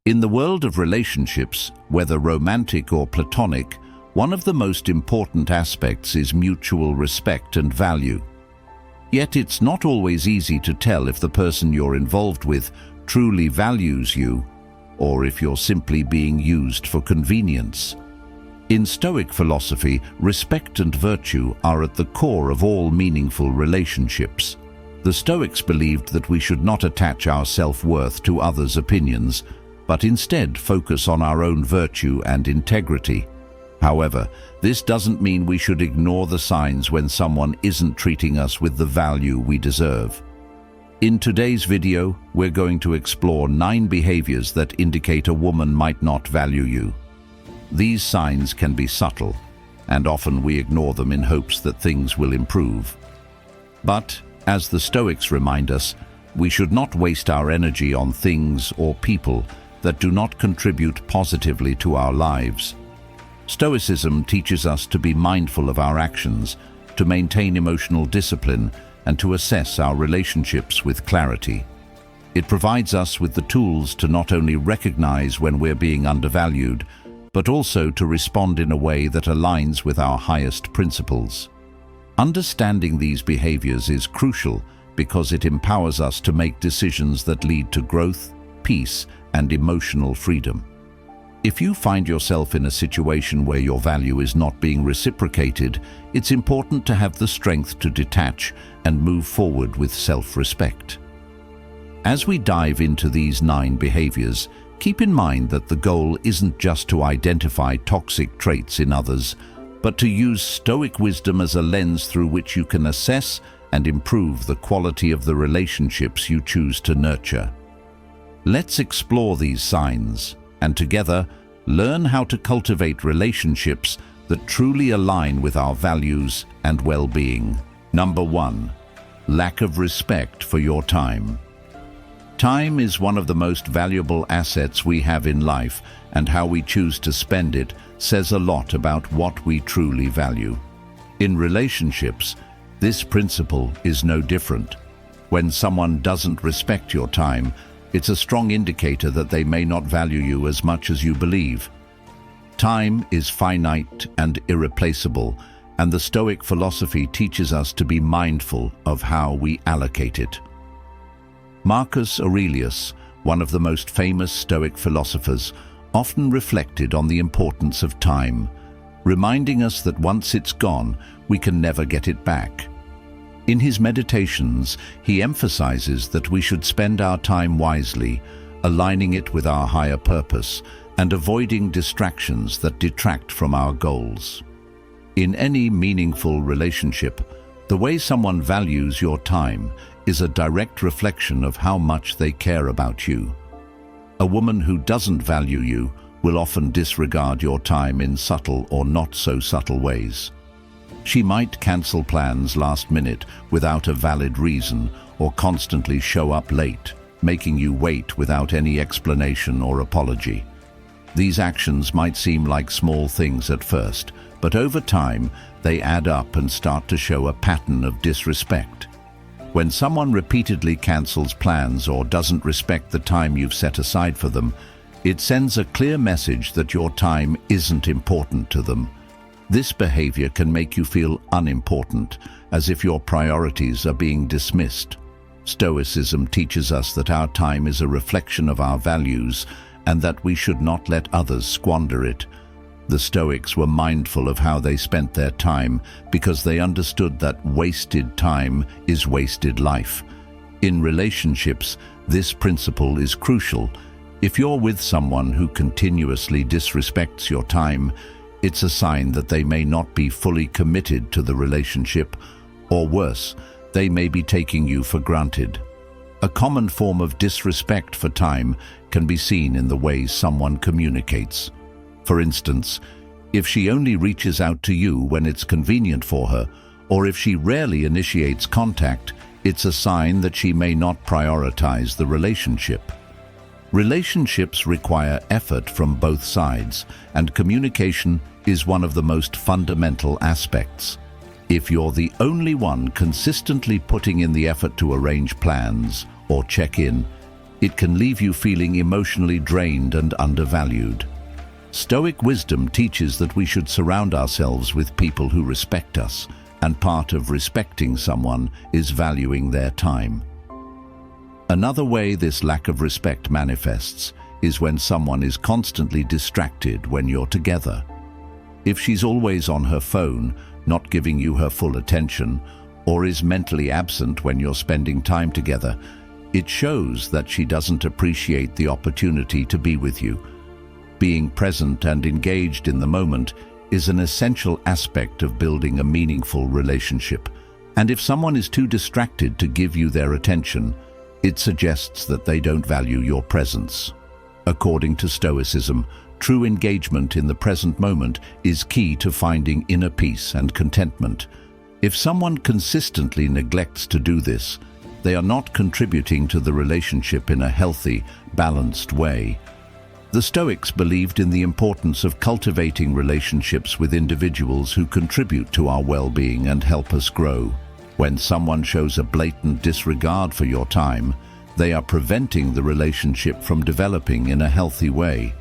In the world of relationships, whether romantic or platonic, one of the most important aspects is mutual respect and value. Yet it's not always easy to tell if the person you're involved with truly values you, or if you're simply being used for convenience. In Stoic philosophy, respect and virtue are at the core of all meaningful relationships. The Stoics believed that we should not attach our self-worth to others' opinions, but instead focus on our own virtue and integrity. However, this doesn't mean we should ignore the signs when someone isn't treating us with the value we deserve. In today's video, we're going to explore 9 behaviors that indicate a woman might not value you. These signs can be subtle, and often we ignore them in hopes that things will improve. But, as the Stoics remind us, we should not waste our energy on things or people that do not contribute positively to our lives. Stoicism teaches us to be mindful of our actions, to maintain emotional discipline, and to assess our relationships with clarity. It provides us with the tools to not only recognize when we're being undervalued, but also to respond in a way that aligns with our highest principles. Understanding these behaviors is crucial because it empowers us to make decisions that lead to growth, peace, and emotional freedom. If you find yourself in a situation where your value is not being reciprocated, it's important to have the strength to detach and move forward with self-respect. As we dive into these 9 behaviors, keep in mind that the goal isn't just to identify toxic traits in others, but to use Stoic wisdom as a lens through which you can assess and improve the quality of the relationships you choose to nurture. Let's explore these signs, and together, learn how to cultivate relationships that truly align with our values and well-being. Number 1. Lack of respect for your time. Time is one of the most valuable assets we have in life, and how we choose to spend it says a lot about what we truly value. In relationships, this principle is no different. When someone doesn't respect your time, it's a strong indicator that they may not value you as much as you believe. Time is finite and irreplaceable, and the Stoic philosophy teaches us to be mindful of how we allocate it. Marcus Aurelius, one of the most famous Stoic philosophers, often reflected on the importance of time, reminding us that once it's gone, we can never get it back. In his meditations, he emphasizes that we should spend our time wisely, aligning it with our higher purpose and avoiding distractions that detract from our goals. In any meaningful relationship, the way someone values your time is a direct reflection of how much they care about you. A woman who doesn't value you will often disregard your time in subtle or not so subtle ways. She might cancel plans last minute without a valid reason, or constantly show up late, making you wait without any explanation or apology. These actions might seem like small things at first, but over time they add up and start to show a pattern of disrespect. When someone repeatedly cancels plans or doesn't respect the time you've set aside for them, it sends a clear message that your time isn't important to them. This behavior can make you feel unimportant, as if your priorities are being dismissed. Stoicism teaches us that our time is a reflection of our values and that we should not let others squander it. The Stoics were mindful of how they spent their time because they understood that wasted time is wasted life. In relationships, this principle is crucial. If you're with someone who continuously disrespects your time, it's a sign that they may not be fully committed to the relationship, or worse, they may be taking you for granted. A common form of disrespect for time can be seen in the ways someone communicates. For instance, if she only reaches out to you when it's convenient for her, or if she rarely initiates contact, it's a sign that she may not prioritize the relationship. Relationships require effort from both sides, and communication is one of the most fundamental aspects. If you're the only one consistently putting in the effort to arrange plans or check in, It can leave you feeling emotionally drained and undervalued. Stoic wisdom teaches that we should surround ourselves with people who respect us, and part of respecting someone is valuing their time. Another way this lack of respect manifests is when someone is constantly distracted when you're together. If she's always on her phone, not giving you her full attention, or is mentally absent when you're spending time together, it shows that she doesn't appreciate the opportunity to be with you. Being present and engaged in the moment is an essential aspect of building a meaningful relationship. And if someone is too distracted to give you their attention, it suggests that they don't value your presence. According to Stoicism, true engagement in the present moment is key to finding inner peace and contentment. If someone consistently neglects to do this, they are not contributing to the relationship in a healthy, balanced way. The Stoics believed in the importance of cultivating relationships with individuals who contribute to our well-being and help us grow. When someone shows a blatant disregard for your time, they are preventing the relationship from developing in a healthy way.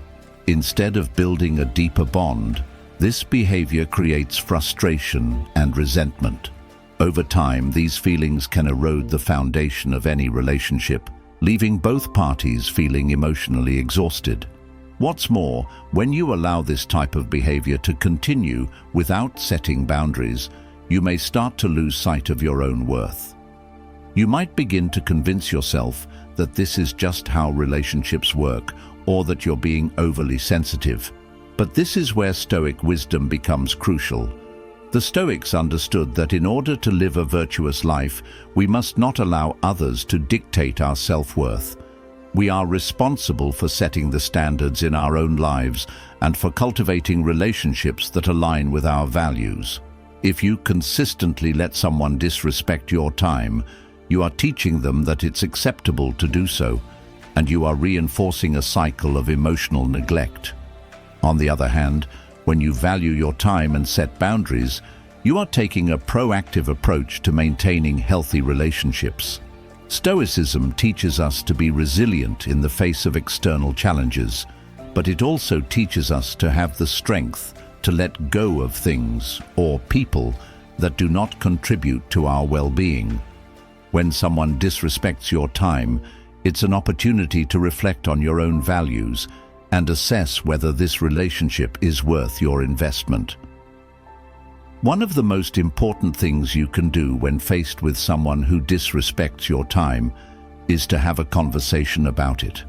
Instead of building a deeper bond, this behavior creates frustration and resentment. Over time, these feelings can erode the foundation of any relationship, leaving both parties feeling emotionally exhausted. What's more, when you allow this type of behavior to continue without setting boundaries, you may start to lose sight of your own worth. You might begin to convince yourself that this is just how relationships work, or that you're being overly sensitive. But this is where Stoic wisdom becomes crucial. The Stoics understood that in order to live a virtuous life, we must not allow others to dictate our self-worth. We are responsible for setting the standards in our own lives and for cultivating relationships that align with our values. If you consistently let someone disrespect your time, you are teaching them that it's acceptable to do so, and you are reinforcing a cycle of emotional neglect. On the other hand, when you value your time and set boundaries, you are taking a proactive approach to maintaining healthy relationships. Stoicism teaches us to be resilient in the face of external challenges, but it also teaches us to have the strength to let go of things or people that do not contribute to our well-being. When someone disrespects your time, it's an opportunity to reflect on your own values and assess whether this relationship is worth your investment. One of the most important things you can do when faced with someone who disrespects your time is to have a conversation about it.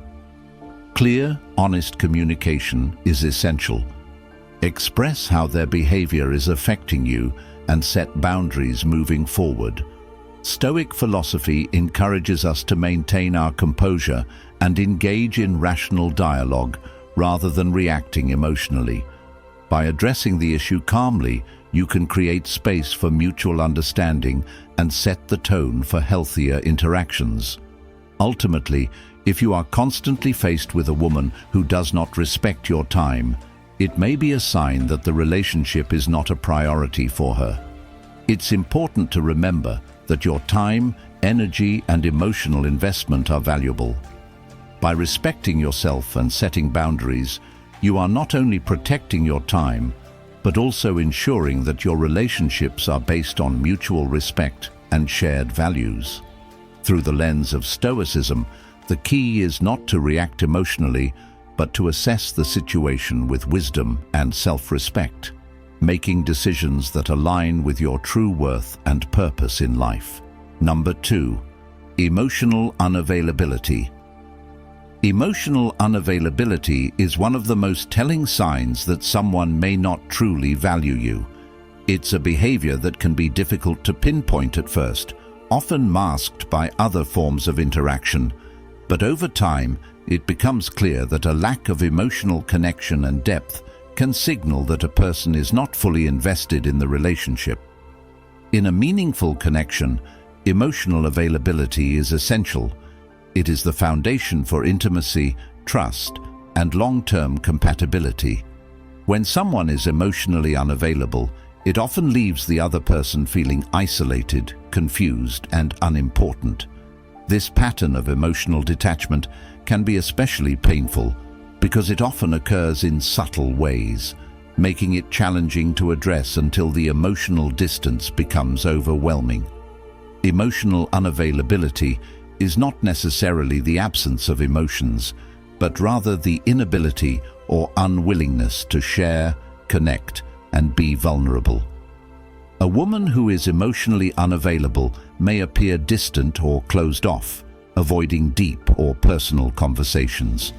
Clear, honest communication is essential. Express how their behavior is affecting you and set boundaries moving forward. Stoic philosophy encourages us to maintain our composure and engage in rational dialogue rather than reacting emotionally. By addressing the issue calmly, you can create space for mutual understanding and set the tone for healthier interactions. Ultimately, if you are constantly faced with a woman who does not respect your time, it may be a sign that the relationship is not a priority for her. It's important to remember that your time, energy, and emotional investment are valuable. By respecting yourself and setting boundaries, you are not only protecting your time, but also ensuring that your relationships are based on mutual respect and shared values. Through the lens of Stoicism, the key is not to react emotionally, but to assess the situation with wisdom and self-respect, making decisions that align with your true worth and purpose in life. Number 2, emotional unavailability. Emotional unavailability is one of the most telling signs that someone may not truly value you. It's a behavior that can be difficult to pinpoint at first, often masked by other forms of interaction. But over time, it becomes clear that a lack of emotional connection and depth can signal that a person is not fully invested in the relationship. In a meaningful connection, emotional availability is essential. It is the foundation for intimacy, trust, and long-term compatibility. When someone is emotionally unavailable, it often leaves the other person feeling isolated, confused, and unimportant. This pattern of emotional detachment can be especially painful because it often occurs in subtle ways, making it challenging to address until the emotional distance becomes overwhelming. Emotional unavailability is not necessarily the absence of emotions, but rather the inability or unwillingness to share, connect, and be vulnerable. A woman who is emotionally unavailable may appear distant or closed off, avoiding deep or personal conversations.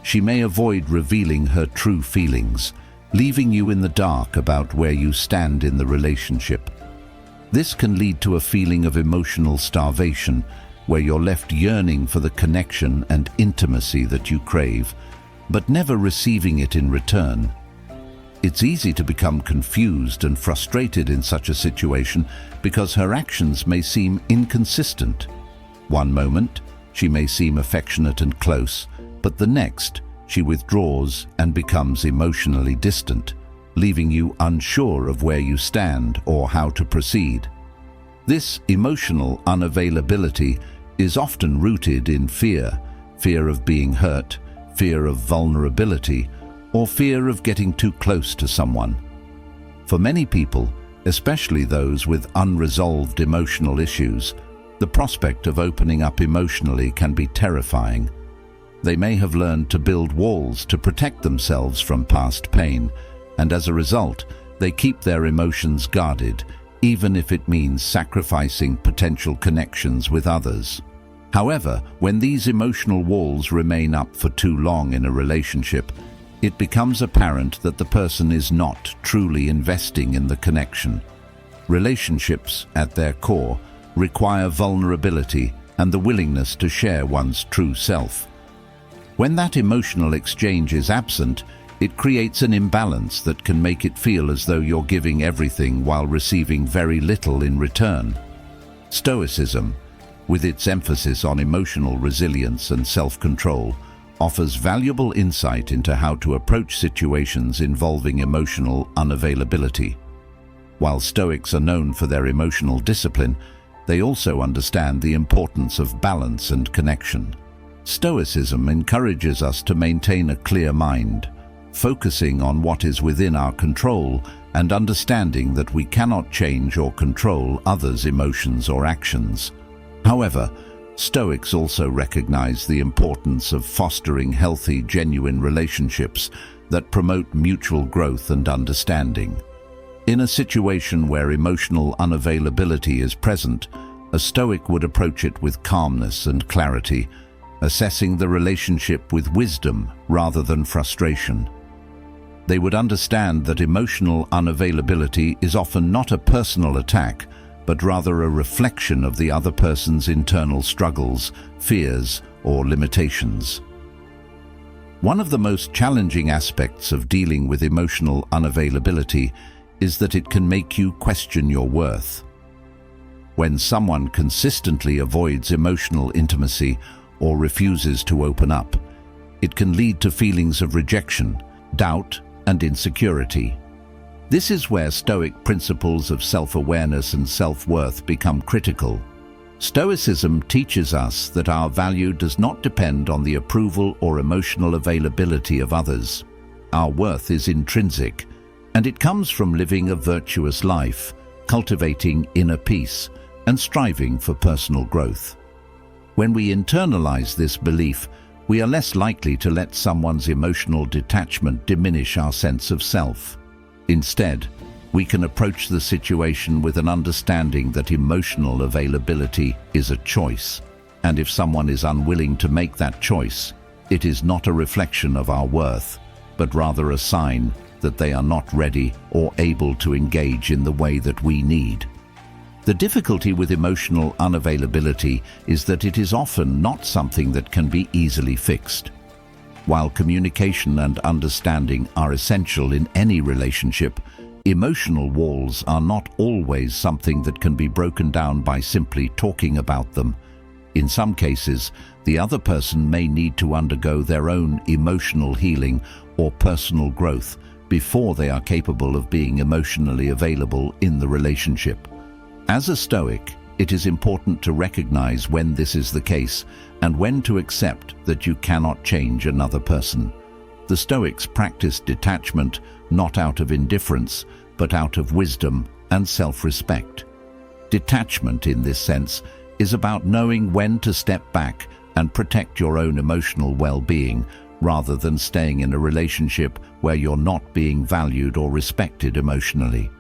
She may avoid revealing her true feelings, leaving you in the dark about where you stand in the relationship. This can lead to a feeling of emotional starvation, where you're left yearning for the connection and intimacy that you crave, but never receiving it in return. It's easy to become confused and frustrated in such a situation because her actions may seem inconsistent. One moment, she may seem affectionate and close, but the next, she withdraws and becomes emotionally distant, leaving you unsure of where you stand or how to proceed. This emotional unavailability is often rooted in fear of being hurt, fear of vulnerability, or fear of getting too close to someone. For many people, especially those with unresolved emotional issues, the prospect of opening up emotionally can be terrifying. They may have learned to build walls to protect themselves from past pain, and as a result, they keep their emotions guarded, even if it means sacrificing potential connections with others. However, when these emotional walls remain up for too long in a relationship, it becomes apparent that the person is not truly investing in the connection. Relationships, at their core, require vulnerability and the willingness to share one's true self. When that emotional exchange is absent, it creates an imbalance that can make it feel as though you're giving everything while receiving very little in return. Stoicism, with its emphasis on emotional resilience and self-control, offers valuable insight into how to approach situations involving emotional unavailability. While Stoics are known for their emotional discipline, they also understand the importance of balance and connection. Stoicism encourages us to maintain a clear mind, focusing on what is within our control and understanding that we cannot change or control others' emotions or actions. However, Stoics also recognize the importance of fostering healthy, genuine relationships that promote mutual growth and understanding. In a situation where emotional unavailability is present, a Stoic would approach it with calmness and clarity, assessing the relationship with wisdom rather than frustration. They would understand that emotional unavailability is often not a personal attack, but rather a reflection of the other person's internal struggles, fears, or limitations. One of the most challenging aspects of dealing with emotional unavailability is that it can make you question your worth. When someone consistently avoids emotional intimacy or refuses to open up, it can lead to feelings of rejection, doubt, and insecurity. This is where Stoic principles of self-awareness and self-worth become critical. Stoicism teaches us that our value does not depend on the approval or emotional availability of others. Our worth is intrinsic, and it comes from living a virtuous life, cultivating inner peace, and striving for personal growth. When we internalize this belief, we are less likely to let someone's emotional detachment diminish our sense of self. Instead, we can approach the situation with an understanding that emotional availability is a choice, and if someone is unwilling to make that choice, it is not a reflection of our worth, but rather a sign that they are not ready or able to engage in the way that we need. The difficulty with emotional unavailability is that it is often not something that can be easily fixed. While communication and understanding are essential in any relationship, emotional walls are not always something that can be broken down by simply talking about them. In some cases, the other person may need to undergo their own emotional healing or personal growth before they are capable of being emotionally available in the relationship. As a Stoic, it is important to recognize when this is the case and when to accept that you cannot change another person. The Stoics practiced detachment not out of indifference, but out of wisdom and self-respect. Detachment, in this sense, is about knowing when to step back and protect your own emotional well-being, rather than staying in a relationship where you're not being valued or respected emotionally.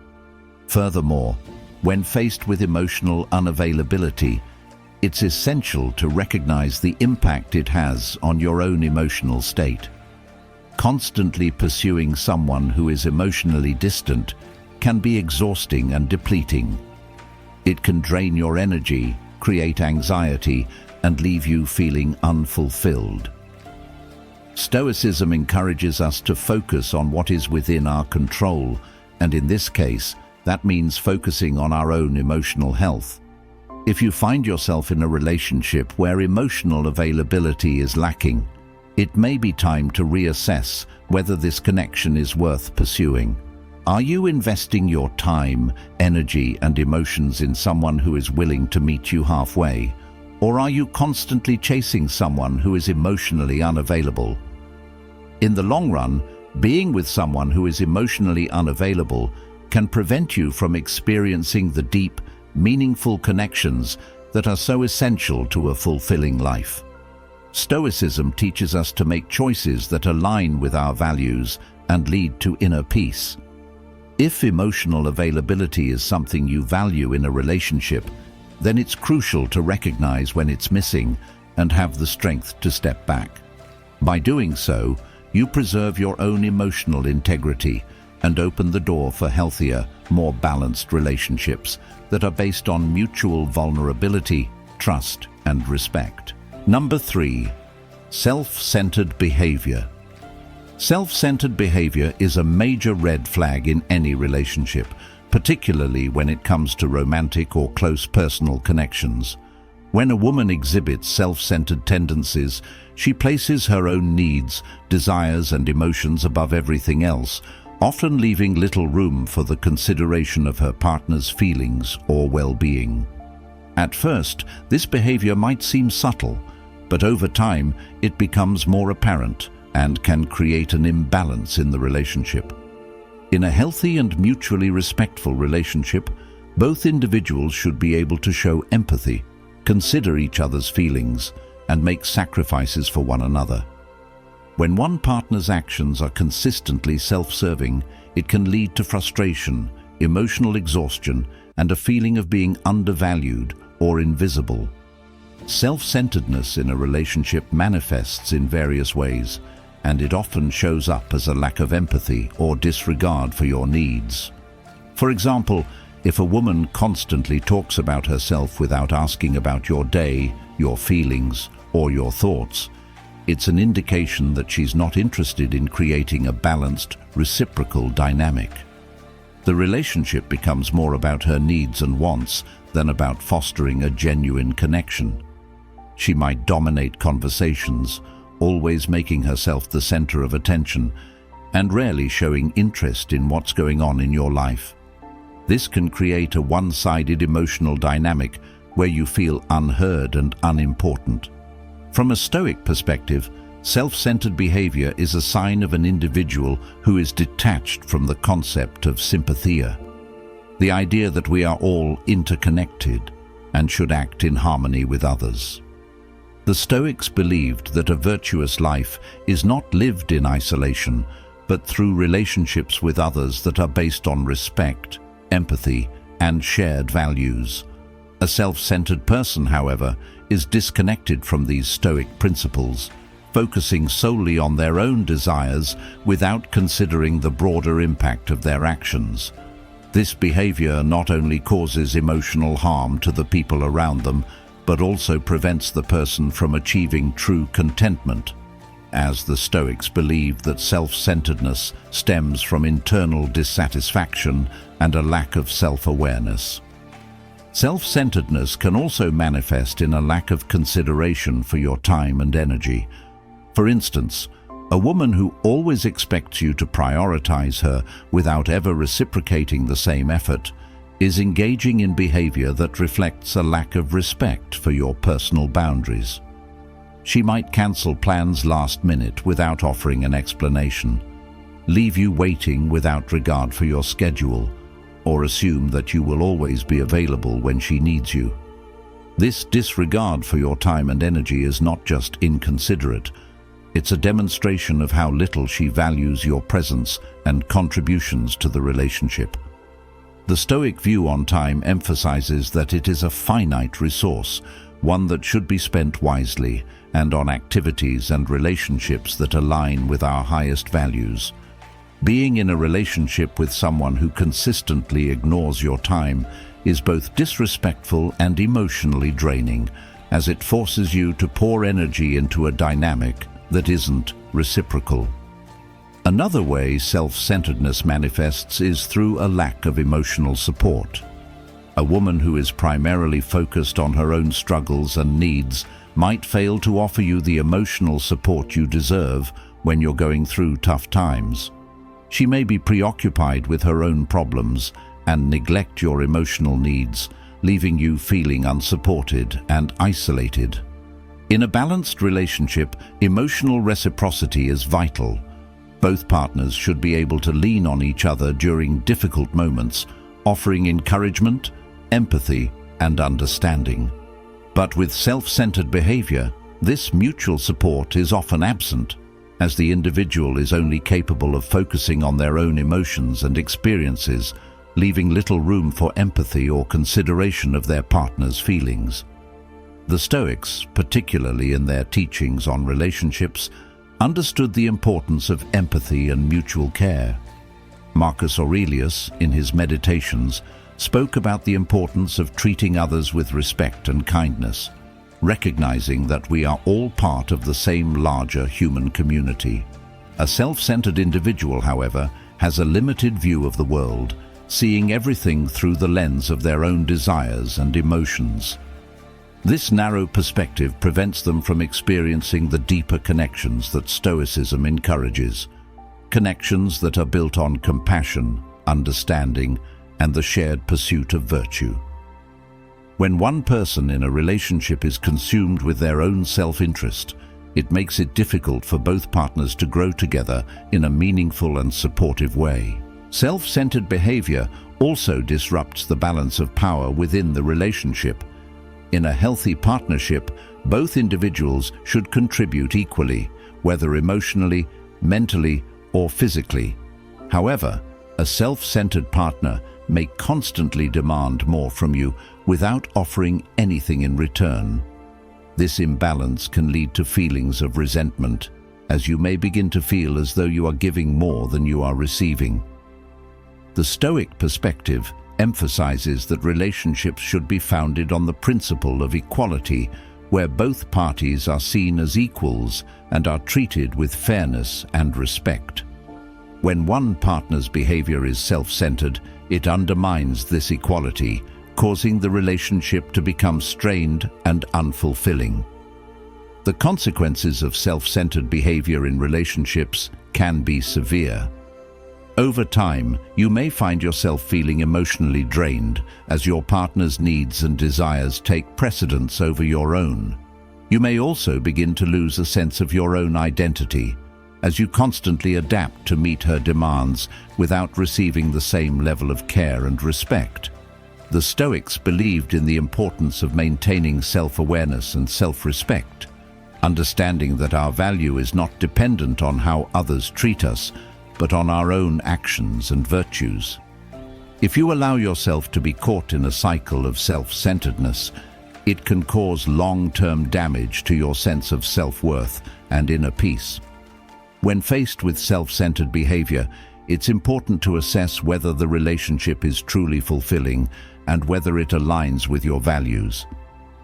Furthermore, when faced with emotional unavailability, it's essential to recognize the impact it has on your own emotional state. Constantly pursuing someone who is emotionally distant can be exhausting and depleting. It can drain your energy, create anxiety, and leave you feeling unfulfilled. Stoicism encourages us to focus on what is within our control, and in this case, that means focusing on our own emotional health. If you find yourself in a relationship where emotional availability is lacking, it may be time to reassess whether this connection is worth pursuing. Are you investing your time, energy, and emotions in someone who is willing to meet you halfway? Or are you constantly chasing someone who is emotionally unavailable? In the long run, being with someone who is emotionally unavailable can prevent you from experiencing the deep, meaningful connections that are so essential to a fulfilling life. Stoicism teaches us to make choices that align with our values and lead to inner peace. If emotional availability is something you value in a relationship, then it's crucial to recognize when it's missing and have the strength to step back. By doing so, you preserve your own emotional integrity and open the door for healthier, more balanced relationships that are based on mutual vulnerability, trust, and respect. Number 3. Self-centered behavior. Self-centered behavior is a major red flag in any relationship, particularly when it comes to romantic or close personal connections. When a woman exhibits self-centered tendencies, she places her own needs, desires, and emotions above everything else, often leaving little room for the consideration of her partner's feelings or well-being. At first, this behavior might seem subtle, but over time it becomes more apparent and can create an imbalance in the relationship. In a healthy and mutually respectful relationship, both individuals should be able to show empathy, consider each other's feelings, and make sacrifices for one another. When one partner's actions are consistently self-serving, it can lead to frustration, emotional exhaustion, and a feeling of being undervalued or invisible. Self-centeredness in a relationship manifests in various ways, and it often shows up as a lack of empathy or disregard for your needs. For example, if a woman constantly talks about herself without asking about your day, your feelings, or your thoughts, it's an indication that she's not interested in creating a balanced, reciprocal dynamic. The relationship becomes more about her needs and wants than about fostering a genuine connection. She might dominate conversations, always making herself the center of attention, and rarely showing interest in what's going on in your life. This can create a one-sided emotional dynamic where you feel unheard and unimportant. From a Stoic perspective, self-centered behavior is a sign of an individual who is detached from the concept of sympathia, the idea that we are all interconnected and should act in harmony with others. The Stoics believed that a virtuous life is not lived in isolation, but through relationships with others that are based on respect, empathy, and shared values. A self-centered person, however, is disconnected from these Stoic principles, focusing solely on their own desires without considering the broader impact of their actions. This behavior not only causes emotional harm to the people around them, but also prevents the person from achieving true contentment, as the Stoics believed that self-centeredness stems from internal dissatisfaction and a lack of self-awareness. Self-centeredness can also manifest in a lack of consideration for your time and energy. For instance, a woman who always expects you to prioritize her without ever reciprocating the same effort is engaging in behavior that reflects a lack of respect for your personal boundaries. She might cancel plans last minute without offering an explanation, leave you waiting without regard for your schedule, or assume that you will always be available when she needs you. This disregard for your time and energy is not just inconsiderate, it's a demonstration of how little she values your presence and contributions to the relationship. The Stoic view on time emphasizes that it is a finite resource, one that should be spent wisely and on activities and relationships that align with our highest values. Being in a relationship with someone who consistently ignores your time is both disrespectful and emotionally draining, as it forces you to pour energy into a dynamic that isn't reciprocal. Another way self-centeredness manifests is through a lack of emotional support. A woman who is primarily focused on her own struggles and needs might fail to offer you the emotional support you deserve when you're going through tough times. She may be preoccupied with her own problems and neglect your emotional needs, leaving you feeling unsupported and isolated. In a balanced relationship, emotional reciprocity is vital. Both partners should be able to lean on each other during difficult moments, offering encouragement, empathy, and understanding. But with self-centered behavior, this mutual support is often absent, as the individual is only capable of focusing on their own emotions and experiences, leaving little room for empathy or consideration of their partner's feelings. The Stoics, particularly in their teachings on relationships, understood the importance of empathy and mutual care. Marcus Aurelius, in his Meditations, spoke about the importance of treating others with respect and kindness, recognizing that we are all part of the same larger human community. A self-centered individual, however, has a limited view of the world, seeing everything through the lens of their own desires and emotions. This narrow perspective prevents them from experiencing the deeper connections that Stoicism encourages, connections that are built on compassion, understanding, and the shared pursuit of virtue. When one person in a relationship is consumed with their own self-interest, it makes it difficult for both partners to grow together in a meaningful and supportive way. Self-centered behavior also disrupts the balance of power within the relationship. In a healthy partnership, both individuals should contribute equally, whether emotionally, mentally, or physically. However, a self-centered partner may constantly demand more from you without offering anything in return. This imbalance can lead to feelings of resentment, as you may begin to feel as though you are giving more than you are receiving. The Stoic perspective emphasizes that relationships should be founded on the principle of equality, where both parties are seen as equals and are treated with fairness and respect. When one partner's behavior is self-centered, it undermines this equality, causing the relationship to become strained and unfulfilling. The consequences of self-centered behavior in relationships can be severe. Over time, you may find yourself feeling emotionally drained as your partner's needs and desires take precedence over your own. You may also begin to lose a sense of your own identity, as you constantly adapt to meet her demands without receiving the same level of care and respect. The Stoics believed in the importance of maintaining self-awareness and self-respect, understanding that our value is not dependent on how others treat us, but on our own actions and virtues. If you allow yourself to be caught in a cycle of self-centeredness, it can cause long-term damage to your sense of self-worth and inner peace. When faced with self-centered behavior, it's important to assess whether the relationship is truly fulfilling and whether it aligns with your values.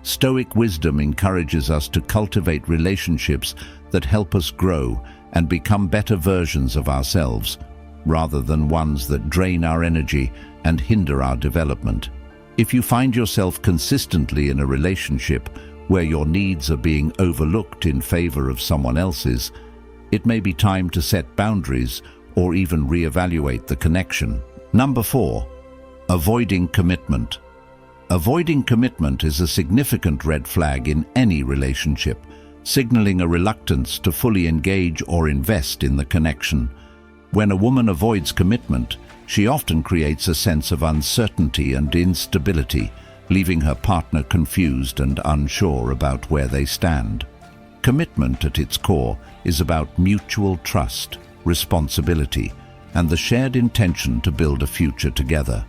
Stoic wisdom encourages us to cultivate relationships that help us grow and become better versions of ourselves, rather than ones that drain our energy and hinder our development. If you find yourself consistently in a relationship where your needs are being overlooked in favor of someone else's, it may be time to set boundaries or even reevaluate the connection. Number 4. Avoiding commitment. Avoiding commitment is a significant red flag in any relationship, signaling a reluctance to fully engage or invest in the connection. When a woman avoids commitment, she often creates a sense of uncertainty and instability, leaving her partner confused and unsure about where they stand. Commitment at its core is about mutual trust, responsibility, and the shared intention to build a future together.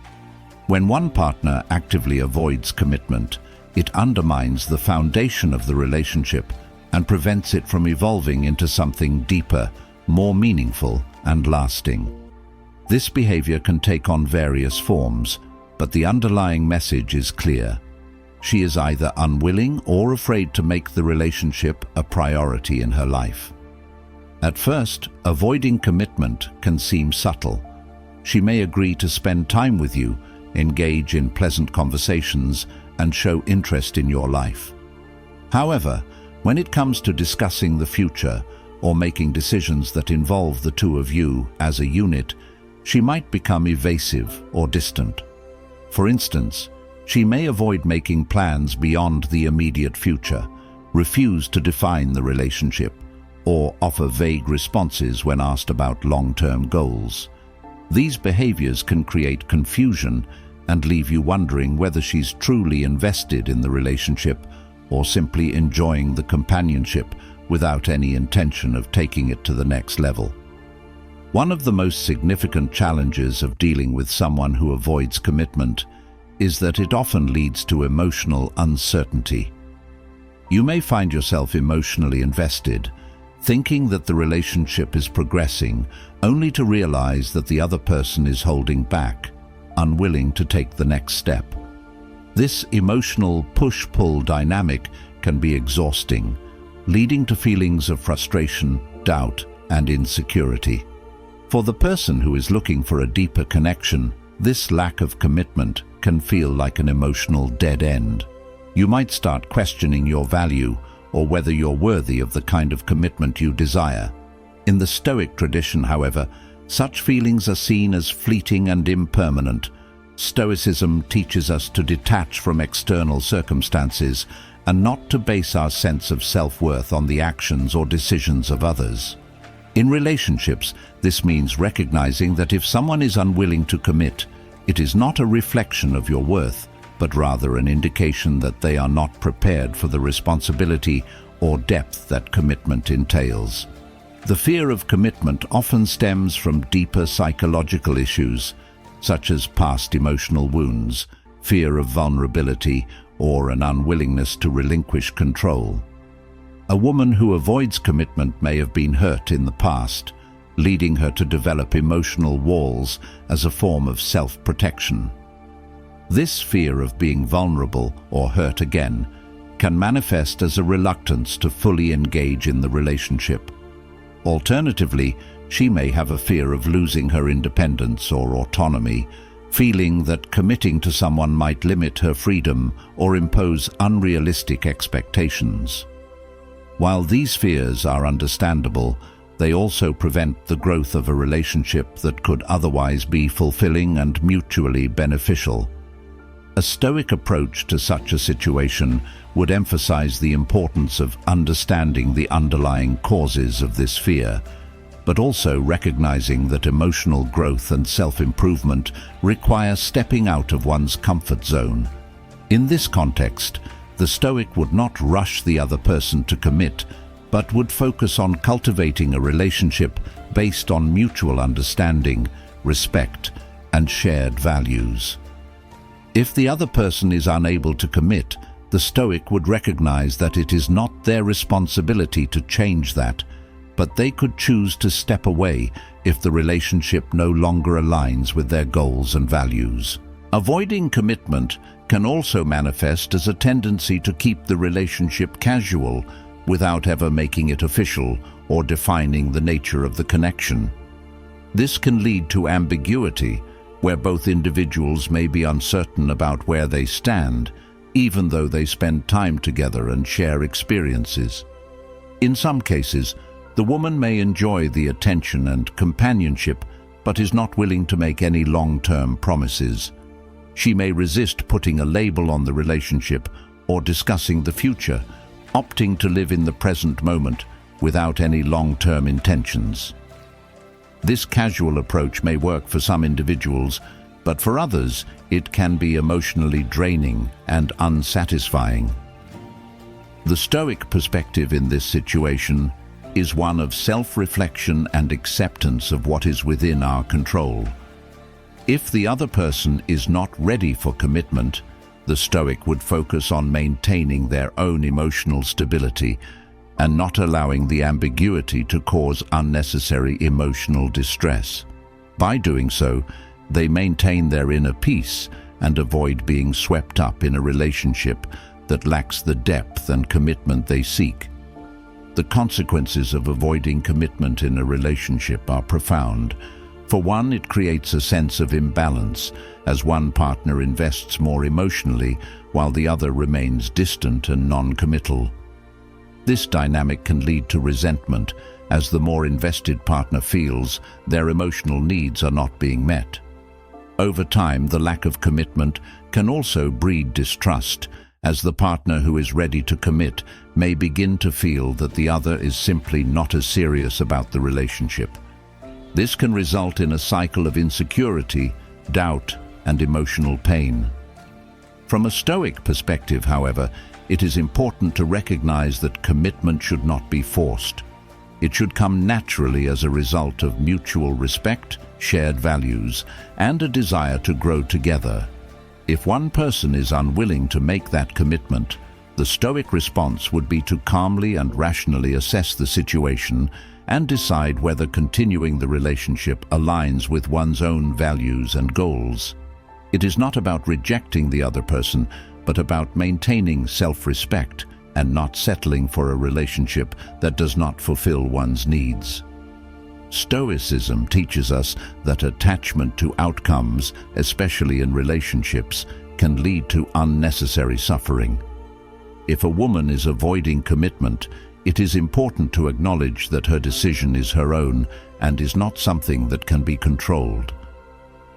When one partner actively avoids commitment, it undermines the foundation of the relationship and prevents it from evolving into something deeper, more meaningful, and lasting. This behavior can take on various forms, but the underlying message is clear. She is either unwilling or afraid to make the relationship a priority in her life. At first, avoiding commitment can seem subtle. She may agree to spend time with you, engage in pleasant conversations, and show interest in your life. However, when it comes to discussing the future or making decisions that involve the two of you as a unit, she might become evasive or distant. For instance, she may avoid making plans beyond the immediate future, refuse to define the relationship, or offer vague responses when asked about long-term goals. These behaviors can create confusion and leave you wondering whether she's truly invested in the relationship or simply enjoying the companionship without any intention of taking it to the next level. One of the most significant challenges of dealing with someone who avoids commitment is that it often leads to emotional uncertainty. You may find yourself emotionally invested, thinking that the relationship is progressing, only to realize that the other person is holding back, unwilling to take the next step. This emotional push-pull dynamic can be exhausting, leading to feelings of frustration, doubt, and insecurity. For the person who is looking for a deeper connection, this lack of commitment can feel like an emotional dead end. You might start questioning your value or whether you're worthy of the kind of commitment you desire. In the Stoic tradition, however, such feelings are seen as fleeting and impermanent. Stoicism teaches us to detach from external circumstances and not to base our sense of self-worth on the actions or decisions of others. In relationships, this means recognizing that if someone is unwilling to commit, it is not a reflection of your worth, but rather an indication that they are not prepared for the responsibility or depth that commitment entails. The fear of commitment often stems from deeper psychological issues, such as past emotional wounds, fear of vulnerability, or an unwillingness to relinquish control. A woman who avoids commitment may have been hurt in the past, leading her to develop emotional walls as a form of self-protection. This fear of being vulnerable or hurt again can manifest as a reluctance to fully engage in the relationship. Alternatively, she may have a fear of losing her independence or autonomy, feeling that committing to someone might limit her freedom or impose unrealistic expectations. While these fears are understandable, they also prevent the growth of a relationship that could otherwise be fulfilling and mutually beneficial. A Stoic approach to such a situation would emphasize the importance of understanding the underlying causes of this fear, but also recognizing that emotional growth and self-improvement require stepping out of one's comfort zone. In this context, the Stoic would not rush the other person to commit, but would focus on cultivating a relationship based on mutual understanding, respect, and shared values. If the other person is unable to commit, the Stoic would recognize that it is not their responsibility to change that, but they could choose to step away if the relationship no longer aligns with their goals and values. Avoiding commitment can also manifest as a tendency to keep the relationship casual without ever making it official or defining the nature of the connection. This can lead to ambiguity, where both individuals may be uncertain about where they stand, even though they spend time together and share experiences. In some cases, the woman may enjoy the attention and companionship, but is not willing to make any long-term promises. She may resist putting a label on the relationship or discussing the future, opting to live in the present moment without any long-term intentions. This casual approach may work for some individuals, but for others, it can be emotionally draining and unsatisfying. The Stoic perspective in this situation is one of self-reflection and acceptance of what is within our control. If the other person is not ready for commitment, the Stoic would focus on maintaining their own emotional stability and not allowing the ambiguity to cause unnecessary emotional distress. By doing so, they maintain their inner peace and avoid being swept up in a relationship that lacks the depth and commitment they seek. The consequences of avoiding commitment in a relationship are profound. For one, it creates a sense of imbalance, as one partner invests more emotionally while the other remains distant and non-committal. This dynamic can lead to resentment, as the more invested partner feels their emotional needs are not being met. Over time, the lack of commitment can also breed distrust, as the partner who is ready to commit may begin to feel that the other is simply not as serious about the relationship. This can result in a cycle of insecurity, doubt, and emotional pain. From a Stoic perspective, however, it is important to recognize that commitment should not be forced. It should come naturally as a result of mutual respect, shared values, and a desire to grow together. If one person is unwilling to make that commitment, the Stoic response would be to calmly and rationally assess the situation and decide whether continuing the relationship aligns with one's own values and goals. It is not about rejecting the other person, but about maintaining self-respect and not settling for a relationship that does not fulfill one's needs. Stoicism teaches us that attachment to outcomes, especially in relationships, can lead to unnecessary suffering. If a woman is avoiding commitment, it is important to acknowledge that her decision is her own and is not something that can be controlled.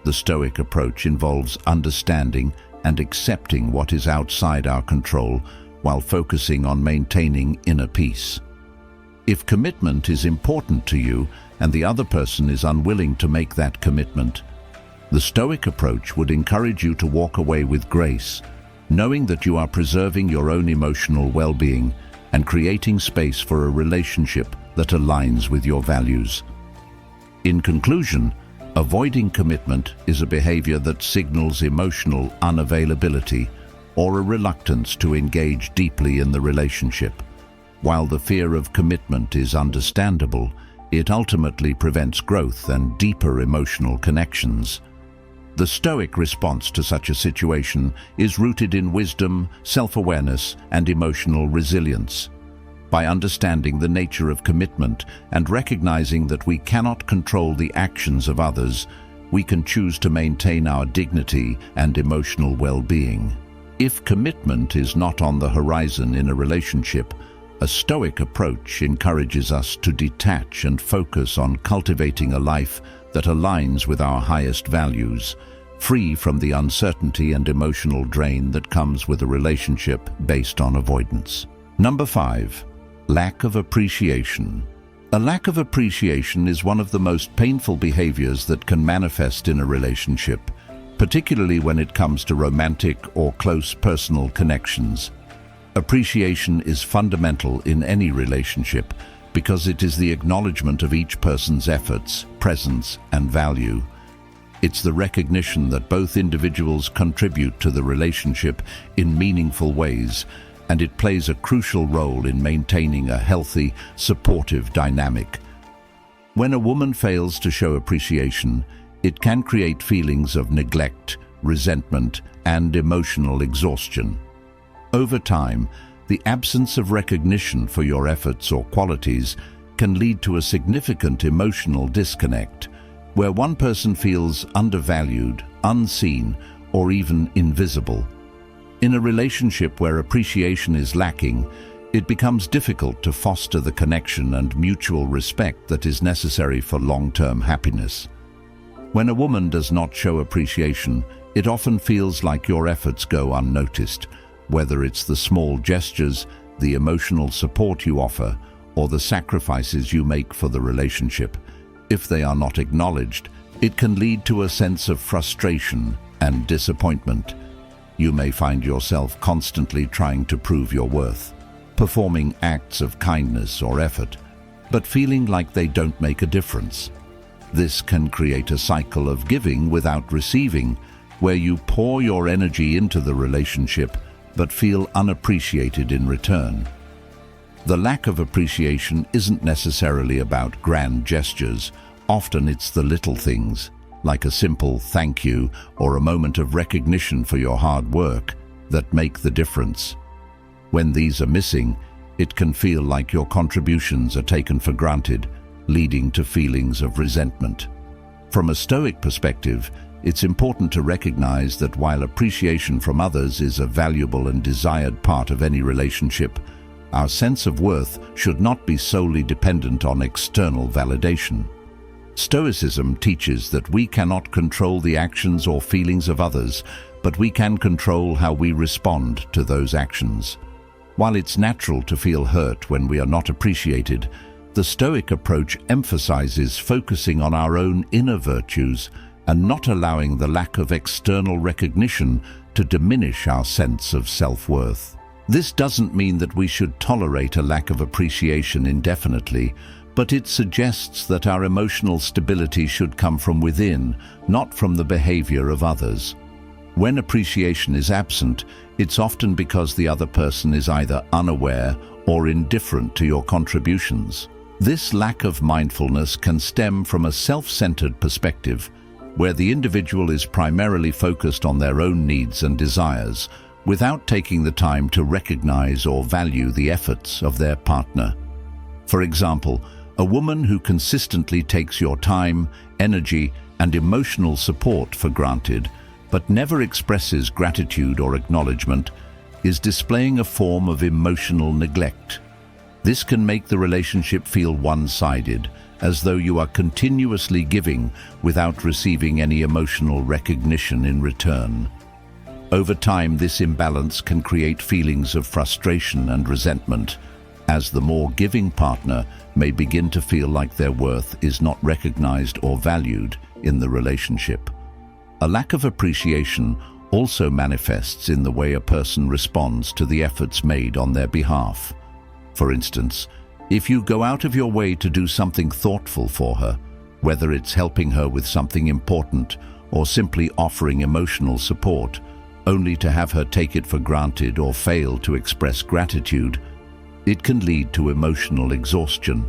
The Stoic approach involves understanding and accepting what is outside our control while focusing on maintaining inner peace. If commitment is important to you and the other person is unwilling to make that commitment, the Stoic approach would encourage you to walk away with grace, knowing that you are preserving your own emotional well-being and creating space for a relationship that aligns with your values. In conclusion, avoiding commitment is a behavior that signals emotional unavailability or a reluctance to engage deeply in the relationship. While the fear of commitment is understandable, it ultimately prevents growth and deeper emotional connections. The Stoic response to such a situation is rooted in wisdom, self-awareness, and emotional resilience. By understanding the nature of commitment and recognizing that we cannot control the actions of others, we can choose to maintain our dignity and emotional well-being. If commitment is not on the horizon in a relationship, a Stoic approach encourages us to detach and focus on cultivating a life that aligns with our highest values, free from the uncertainty and emotional drain that comes with a relationship based on avoidance. Number 5. Lack of appreciation. A lack of appreciation is one of the most painful behaviors that can manifest in a relationship, particularly when it comes to romantic or close personal connections. Appreciation is fundamental in any relationship because it is the acknowledgement of each person's efforts, presence, and value. It's the recognition that both individuals contribute to the relationship in meaningful ways, and it plays a crucial role in maintaining a healthy, supportive dynamic. When a woman fails to show appreciation, it can create feelings of neglect, resentment, and emotional exhaustion. Over time, the absence of recognition for your efforts or qualities can lead to a significant emotional disconnect, where one person feels undervalued, unseen, or even invisible. In a relationship where appreciation is lacking, it becomes difficult to foster the connection and mutual respect that is necessary for long-term happiness. When a woman does not show appreciation, it often feels like your efforts go unnoticed, whether it's the small gestures, the emotional support you offer, or the sacrifices you make for the relationship. If they are not acknowledged, it can lead to a sense of frustration and disappointment. You may find yourself constantly trying to prove your worth, performing acts of kindness or effort, but feeling like they don't make a difference. This can create a cycle of giving without receiving, where you pour your energy into the relationship but feel unappreciated in return. The lack of appreciation isn't necessarily about grand gestures. Often it's the little things, like a simple thank you or a moment of recognition for your hard work, that make the difference. When these are missing, it can feel like your contributions are taken for granted, leading to feelings of resentment. From a Stoic perspective, it's important to recognize that while appreciation from others is a valuable and desired part of any relationship, our sense of worth should not be solely dependent on external validation. Stoicism teaches that we cannot control the actions or feelings of others, but we can control how we respond to those actions. While it's natural to feel hurt when we are not appreciated, the Stoic approach emphasizes focusing on our own inner virtues and not allowing the lack of external recognition to diminish our sense of self-worth. This doesn't mean that we should tolerate a lack of appreciation indefinitely, but it suggests that our emotional stability should come from within, not from the behavior of others. When appreciation is absent, it's often because the other person is either unaware or indifferent to your contributions. This lack of mindfulness can stem from a self-centered perspective, where the individual is primarily focused on their own needs and desires, without taking the time to recognize or value the efforts of their partner. For example, a woman who consistently takes your time, energy, and emotional support for granted, but never expresses gratitude or acknowledgement, is displaying a form of emotional neglect. This can make the relationship feel one-sided, as though you are continuously giving without receiving any emotional recognition in return. Over time, this imbalance can create feelings of frustration and resentment, as the more giving partner may begin to feel like their worth is not recognized or valued in the relationship. A lack of appreciation also manifests in the way a person responds to the efforts made on their behalf. For instance, if you go out of your way to do something thoughtful for her, whether it's helping her with something important or simply offering emotional support, only to have her take it for granted or fail to express gratitude, it can lead to emotional exhaustion.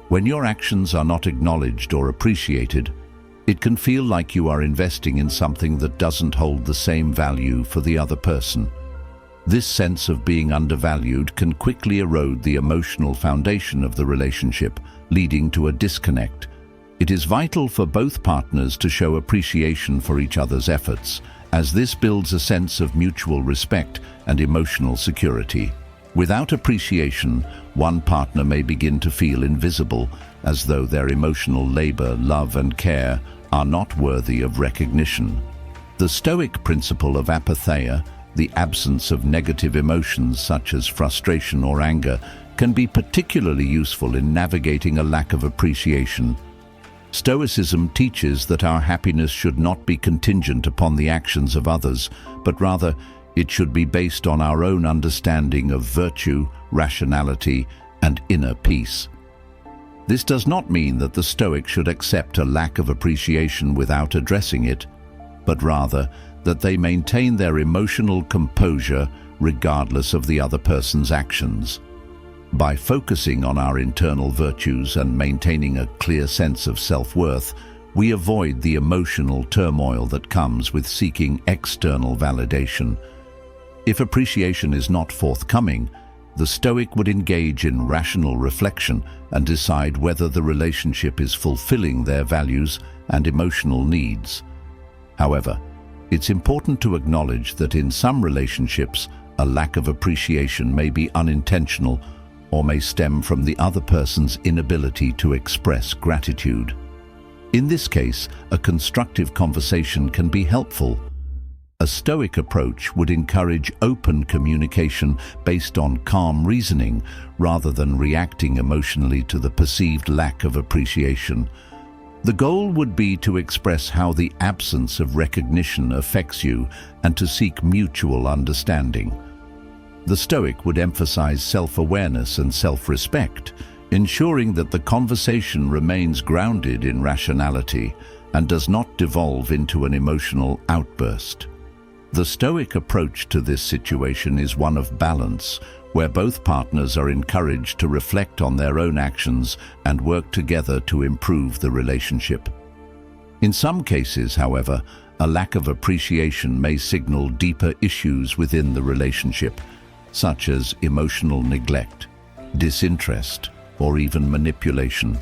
When your actions are not acknowledged or appreciated, it can feel like you are investing in something that doesn't hold the same value for the other person. This sense of being undervalued can quickly erode the emotional foundation of the relationship, leading to a disconnect. It is vital for both partners to show appreciation for each other's efforts, as this builds a sense of mutual respect and emotional security. Without appreciation, one partner may begin to feel invisible, as though their emotional labor, love, and care are not worthy of recognition. The Stoic principle of apatheia, the absence of negative emotions such as frustration or anger, can be particularly useful in navigating a lack of appreciation. Stoicism teaches that our happiness should not be contingent upon the actions of others, but rather it should be based on our own understanding of virtue, rationality, and inner peace. This does not mean that the Stoic should accept a lack of appreciation without addressing it, but rather that they maintain their emotional composure regardless of the other person's actions. By focusing on our internal virtues and maintaining a clear sense of self-worth, we avoid the emotional turmoil that comes with seeking external validation. If appreciation is not forthcoming, the Stoic would engage in rational reflection and decide whether the relationship is fulfilling their values and emotional needs. However, it's important to acknowledge that in some relationships, a lack of appreciation may be unintentional or may stem from the other person's inability to express gratitude. In this case, a constructive conversation can be helpful. A Stoic approach would encourage open communication based on calm reasoning rather than reacting emotionally to the perceived lack of appreciation. The goal would be to express how the absence of recognition affects you and to seek mutual understanding. The Stoic would emphasize self-awareness and self-respect, ensuring that the conversation remains grounded in rationality and does not devolve into an emotional outburst. The Stoic approach to this situation is one of balance, where both partners are encouraged to reflect on their own actions and work together to improve the relationship. In some cases, however, a lack of appreciation may signal deeper issues within the relationship, such as emotional neglect, disinterest, or even manipulation.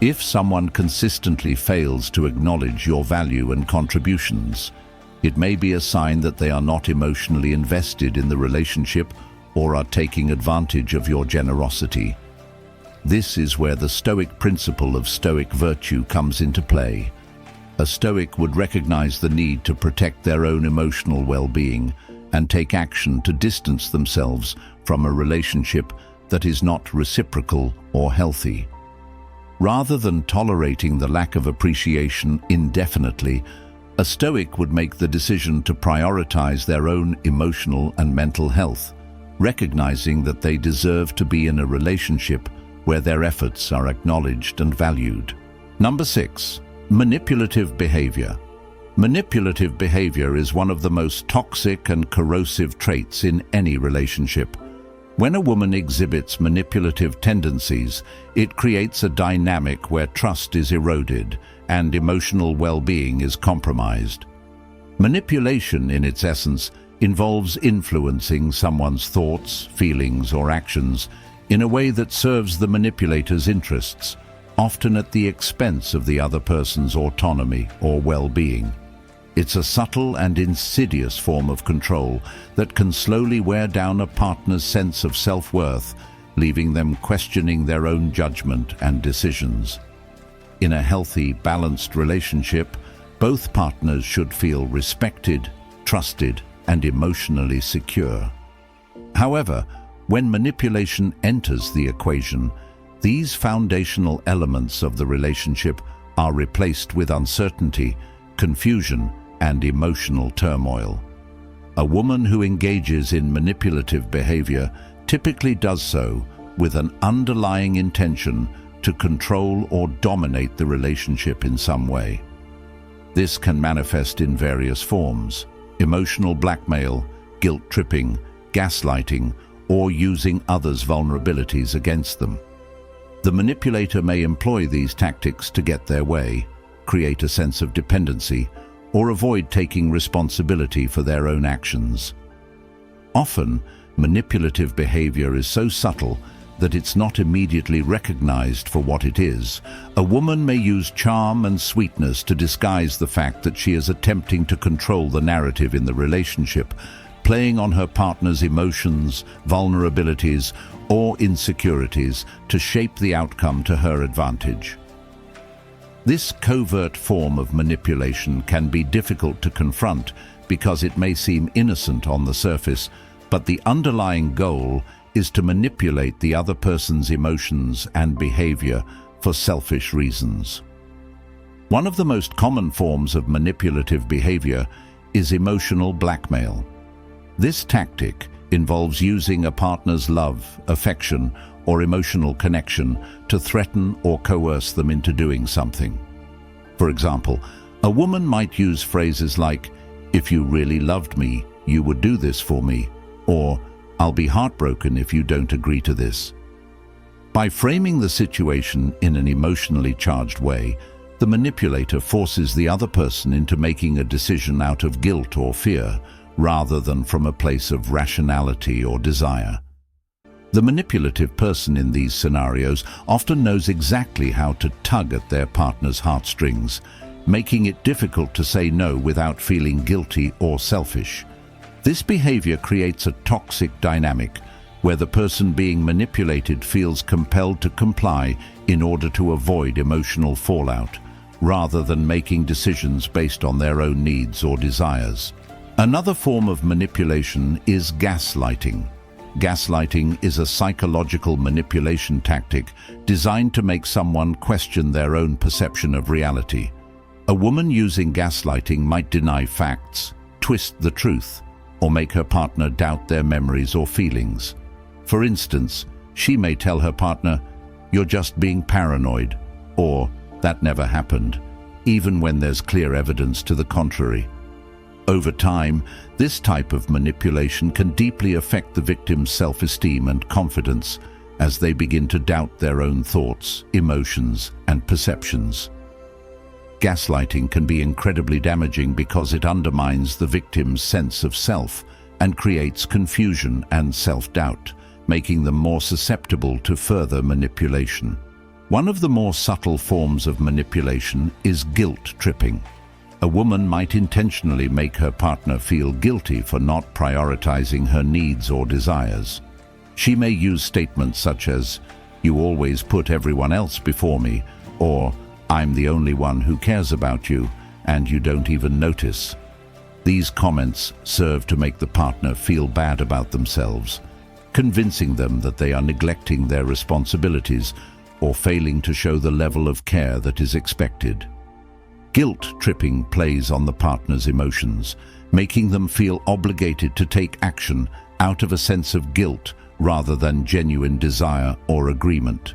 If someone consistently fails to acknowledge your value and contributions, it may be a sign that they are not emotionally invested in the relationship or are taking advantage of your generosity. This is where the Stoic principle of Stoic virtue comes into play. A Stoic would recognize the need to protect their own emotional well-being and take action to distance themselves from a relationship that is not reciprocal or healthy. Rather than tolerating the lack of appreciation indefinitely, a Stoic would make the decision to prioritize their own emotional and mental health, recognizing that they deserve to be in a relationship where their efforts are acknowledged and valued. Number 6. Manipulative behavior. Manipulative behavior is one of the most toxic and corrosive traits in any relationship. When a woman exhibits manipulative tendencies, it creates a dynamic where trust is eroded and emotional well-being is compromised. Manipulation, in its essence, involves influencing someone's thoughts, feelings, or actions in a way that serves the manipulator's interests, often at the expense of the other person's autonomy or well-being. It's a subtle and insidious form of control that can slowly wear down a partner's sense of self-worth, leaving them questioning their own judgment and decisions. In a healthy, balanced relationship, both partners should feel respected, trusted, and emotionally secure. However, when manipulation enters the equation, these foundational elements of the relationship are replaced with uncertainty, confusion, and emotional turmoil. A woman who engages in manipulative behavior typically does so with an underlying intention to control or dominate the relationship in some way. This can manifest in various forms: emotional blackmail, guilt-tripping, gaslighting, or using others' vulnerabilities against them. The manipulator may employ these tactics to get their way, create a sense of dependency, or avoid taking responsibility for their own actions. Often, manipulative behavior is so subtle that it's not immediately recognized for what it is. A woman may use charm and sweetness to disguise the fact that she is attempting to control the narrative in the relationship, playing on her partner's emotions, vulnerabilities, or insecurities to shape the outcome to her advantage. This covert form of manipulation can be difficult to confront because it may seem innocent on the surface, but the underlying goal is to manipulate the other person's emotions and behavior for selfish reasons. One of the most common forms of manipulative behavior is emotional blackmail. This tactic involves using a partner's love, affection, or emotional connection to threaten or coerce them into doing something. For example, a woman might use phrases like, "If you really loved me, you would do this for me," or "I'll be heartbroken if you don't agree to this." By framing the situation in an emotionally charged way, the manipulator forces the other person into making a decision out of guilt or fear, rather than from a place of rationality or desire. The manipulative person in these scenarios often knows exactly how to tug at their partner's heartstrings, making it difficult to say no without feeling guilty or selfish. This behavior creates a toxic dynamic where the person being manipulated feels compelled to comply in order to avoid emotional fallout, rather than making decisions based on their own needs or desires. Another form of manipulation is gaslighting. Gaslighting is a psychological manipulation tactic designed to make someone question their own perception of reality. A woman using gaslighting might deny facts, twist the truth, or make her partner doubt their memories or feelings. For instance, she may tell her partner, "You're just being paranoid," or "That never happened," even when there's clear evidence to the contrary. Over time, this type of manipulation can deeply affect the victim's self-esteem and confidence as they begin to doubt their own thoughts, emotions, and perceptions. Gaslighting can be incredibly damaging because it undermines the victim's sense of self and creates confusion and self-doubt, making them more susceptible to further manipulation. One of the more subtle forms of manipulation is guilt tripping. A woman might intentionally make her partner feel guilty for not prioritizing her needs or desires. She may use statements such as, "You always put everyone else before me," or "I'm the only one who cares about you, and you don't even notice." These comments serve to make the partner feel bad about themselves, convincing them that they are neglecting their responsibilities or failing to show the level of care that is expected. Guilt tripping plays on the partner's emotions, making them feel obligated to take action out of a sense of guilt rather than genuine desire or agreement.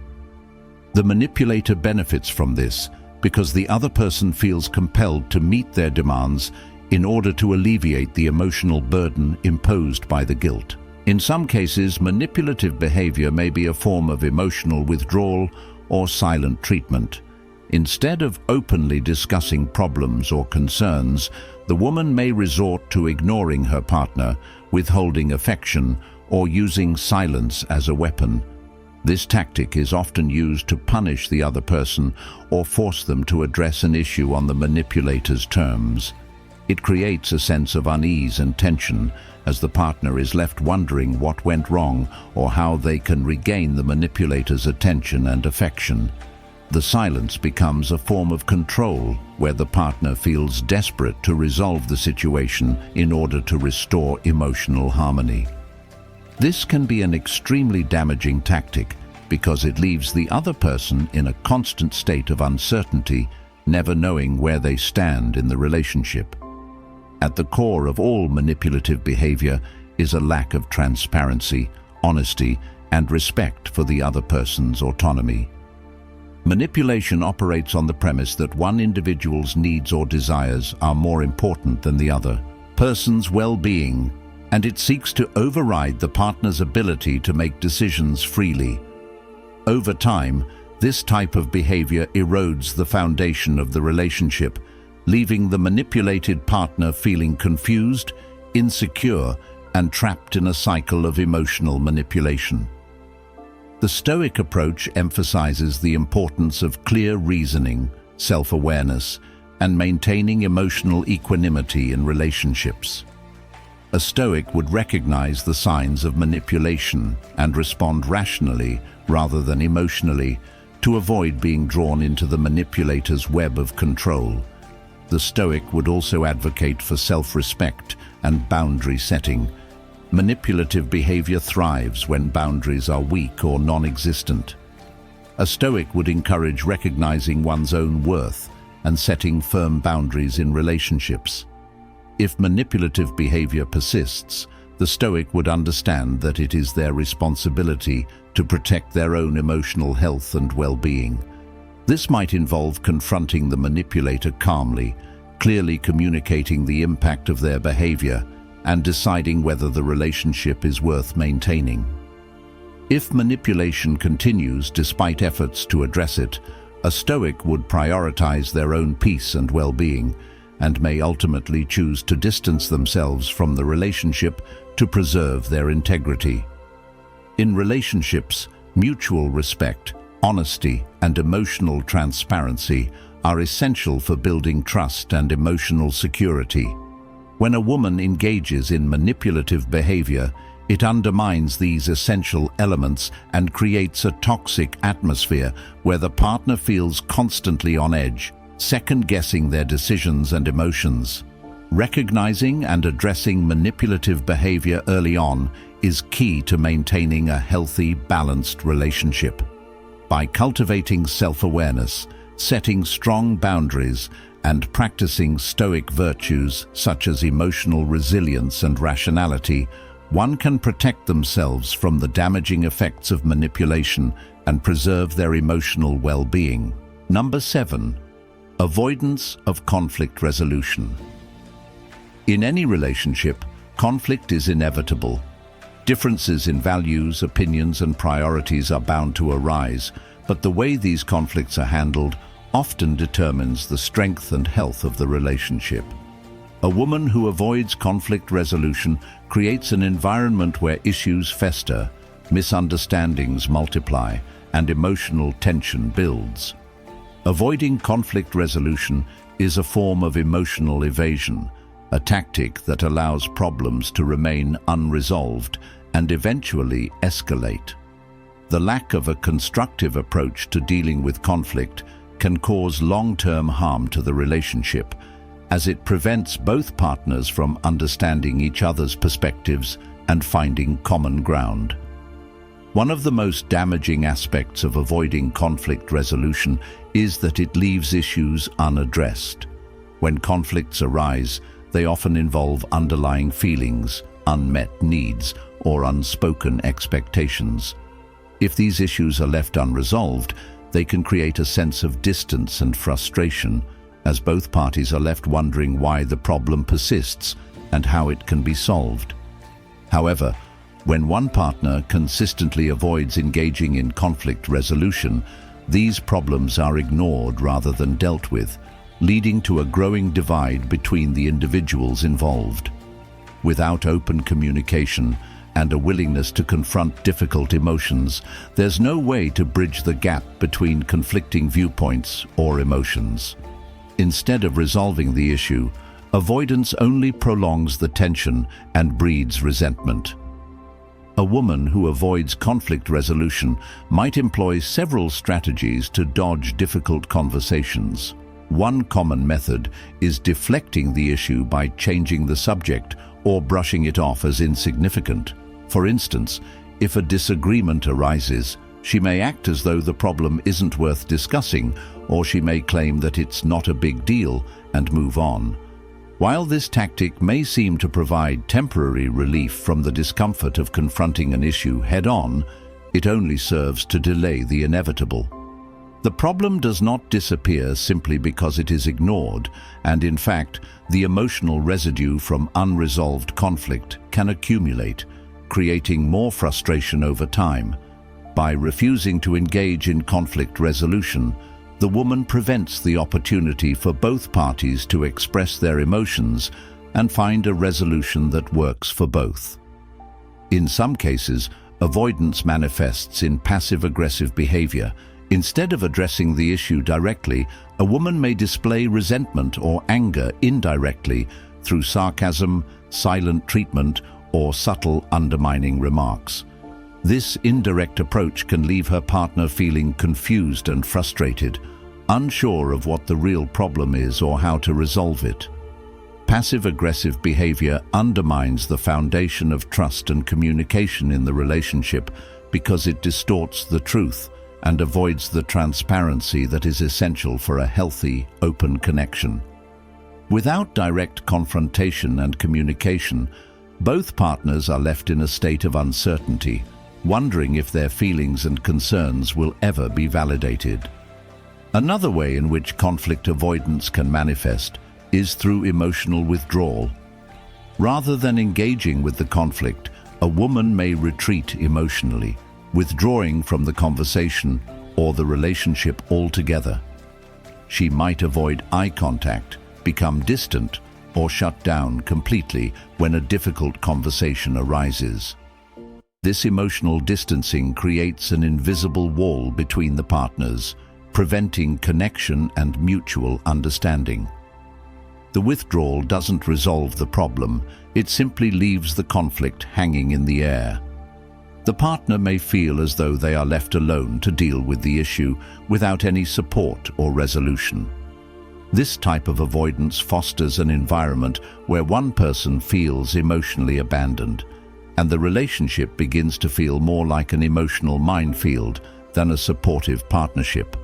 The manipulator benefits from this because the other person feels compelled to meet their demands in order to alleviate the emotional burden imposed by the guilt. In some cases, manipulative behavior may be a form of emotional withdrawal or silent treatment. Instead of openly discussing problems or concerns, the woman may resort to ignoring her partner, withholding affection, or using silence as a weapon. This tactic is often used to punish the other person or force them to address an issue on the manipulator's terms. It creates a sense of unease and tension as the partner is left wondering what went wrong or how they can regain the manipulator's attention and affection. The silence becomes a form of control where the partner feels desperate to resolve the situation in order to restore emotional harmony. This can be an extremely damaging tactic because it leaves the other person in a constant state of uncertainty, never knowing where they stand in the relationship. At the core of all manipulative behavior is a lack of transparency, honesty, and respect for the other person's autonomy. Manipulation operates on the premise that one individual's needs or desires are more important than the other person's well-being, and it seeks to override the partner's ability to make decisions freely. Over time, this type of behavior erodes the foundation of the relationship, leaving the manipulated partner feeling confused, insecure, and trapped in a cycle of emotional manipulation. The Stoic approach emphasizes the importance of clear reasoning, self-awareness, and maintaining emotional equanimity in relationships. A Stoic would recognize the signs of manipulation and respond rationally rather than emotionally to avoid being drawn into the manipulator's web of control. The Stoic would also advocate for self-respect and boundary setting. Manipulative behavior thrives when boundaries are weak or non-existent. A Stoic would encourage recognizing one's own worth and setting firm boundaries in relationships. If manipulative behavior persists, the Stoic would understand that it is their responsibility to protect their own emotional health and well-being. This might involve confronting the manipulator calmly, clearly communicating the impact of their behavior, and deciding whether the relationship is worth maintaining. If manipulation continues despite efforts to address it, a Stoic would prioritize their own peace and well-being, and may ultimately choose to distance themselves from the relationship to preserve their integrity. In relationships, mutual respect, honesty, and emotional transparency are essential for building trust and emotional security. When a woman engages in manipulative behavior, it undermines these essential elements and creates a toxic atmosphere where the partner feels constantly on edge, second-guessing their decisions and emotions. Recognizing and addressing manipulative behavior early on is key to maintaining a healthy, balanced relationship. By cultivating self-awareness, setting strong boundaries, and practicing Stoic virtues such as emotional resilience and rationality, one can protect themselves from the damaging effects of manipulation and preserve their emotional well-being. Number 7. Avoidance of conflict resolution. In any relationship, conflict is inevitable. Differences in values, opinions, and priorities are bound to arise, but the way these conflicts are handled often determines the strength and health of the relationship. A woman who avoids conflict resolution creates an environment where issues fester, misunderstandings multiply, and emotional tension builds. Avoiding conflict resolution is a form of emotional evasion, a tactic that allows problems to remain unresolved and eventually escalate. The lack of a constructive approach to dealing with conflict can cause long-term harm to the relationship, as it prevents both partners from understanding each other's perspectives and finding common ground. One of the most damaging aspects of avoiding conflict resolution is that it leaves issues unaddressed. When conflicts arise, they often involve underlying feelings, unmet needs, or unspoken expectations. If these issues are left unresolved, they can create a sense of distance and frustration, as both parties are left wondering why the problem persists and how it can be solved. However, when one partner consistently avoids engaging in conflict resolution, these problems are ignored rather than dealt with, leading to a growing divide between the individuals involved. Without open communication and a willingness to confront difficult emotions, there's no way to bridge the gap between conflicting viewpoints or emotions. Instead of resolving the issue, avoidance only prolongs the tension and breeds resentment. A woman who avoids conflict resolution might employ several strategies to dodge difficult conversations. One common method is deflecting the issue by changing the subject or brushing it off as insignificant. For instance, if a disagreement arises, she may act as though the problem isn't worth discussing, or she may claim that it's not a big deal and move on. While this tactic may seem to provide temporary relief from the discomfort of confronting an issue head-on, it only serves to delay the inevitable. The problem does not disappear simply because it is ignored, and in fact, the emotional residue from unresolved conflict can accumulate, creating more frustration over time. By refusing to engage in conflict resolution, the woman prevents the opportunity for both parties to express their emotions and find a resolution that works for both. In some cases, avoidance manifests in passive-aggressive behavior. Instead of addressing the issue directly, a woman may display resentment or anger indirectly through sarcasm, silent treatment, or subtle undermining remarks. This indirect approach can leave her partner feeling confused and frustrated, unsure of what the real problem is or how to resolve it. Passive-aggressive behavior undermines the foundation of trust and communication in the relationship because it distorts the truth and avoids the transparency that is essential for a healthy, open connection. Without direct confrontation and communication, both partners are left in a state of uncertainty, wondering if their feelings and concerns will ever be validated. Another way in which conflict avoidance can manifest is through emotional withdrawal. Rather than engaging with the conflict, a woman may retreat emotionally, withdrawing from the conversation or the relationship altogether. She might avoid eye contact, become distant, or shut down completely when a difficult conversation arises. This emotional distancing creates an invisible wall between the partners, preventing connection and mutual understanding. The withdrawal doesn't resolve the problem, it simply leaves the conflict hanging in the air. The partner may feel as though they are left alone to deal with the issue without any support or resolution. This type of avoidance fosters an environment where one person feels emotionally abandoned, and the relationship begins to feel more like an emotional minefield than a supportive partnership.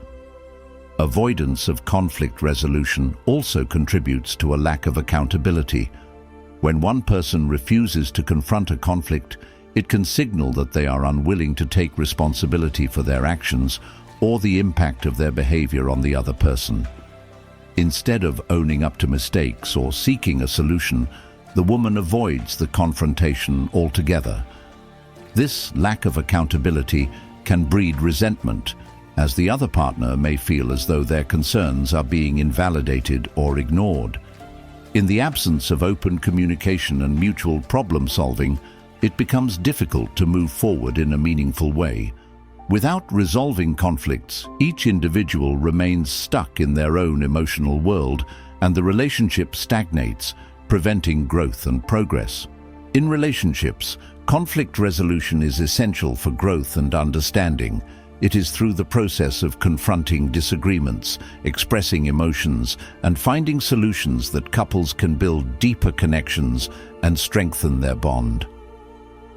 Avoidance of conflict resolution also contributes to a lack of accountability. When one person refuses to confront a conflict, it can signal that they are unwilling to take responsibility for their actions or the impact of their behavior on the other person. Instead of owning up to mistakes or seeking a solution, the woman avoids the confrontation altogether. This lack of accountability can breed resentment, as the other partner may feel as though their concerns are being invalidated or ignored. In the absence of open communication and mutual problem-solving, it becomes difficult to move forward in a meaningful way. Without resolving conflicts, each individual remains stuck in their own emotional world, and the relationship stagnates, preventing growth and progress. In relationships, conflict resolution is essential for growth and understanding. It is through the process of confronting disagreements, expressing emotions, and finding solutions that couples can build deeper connections and strengthen their bond.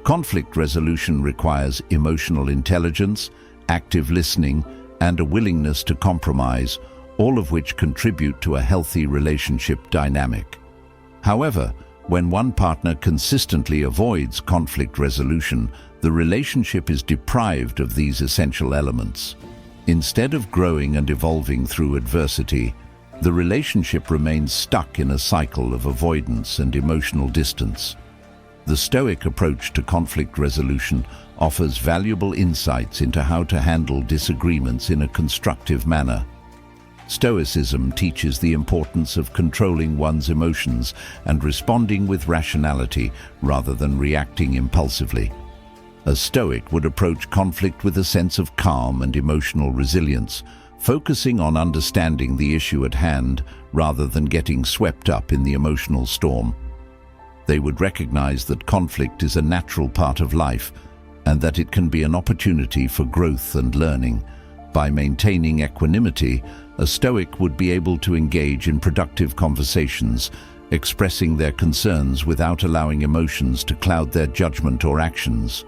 Conflict resolution requires emotional intelligence, active listening, and a willingness to compromise, all of which contribute to a healthy relationship dynamic. However, when one partner consistently avoids conflict resolution, the relationship is deprived of these essential elements. Instead of growing and evolving through adversity, the relationship remains stuck in a cycle of avoidance and emotional distance. The Stoic approach to conflict resolution offers valuable insights into how to handle disagreements in a constructive manner. Stoicism teaches the importance of controlling one's emotions and responding with rationality rather than reacting impulsively. A Stoic would approach conflict with a sense of calm and emotional resilience, focusing on understanding the issue at hand rather than getting swept up in the emotional storm. They would recognize that conflict is a natural part of life and that it can be an opportunity for growth and learning. By maintaining equanimity, a Stoic would be able to engage in productive conversations, expressing their concerns without allowing emotions to cloud their judgment or actions.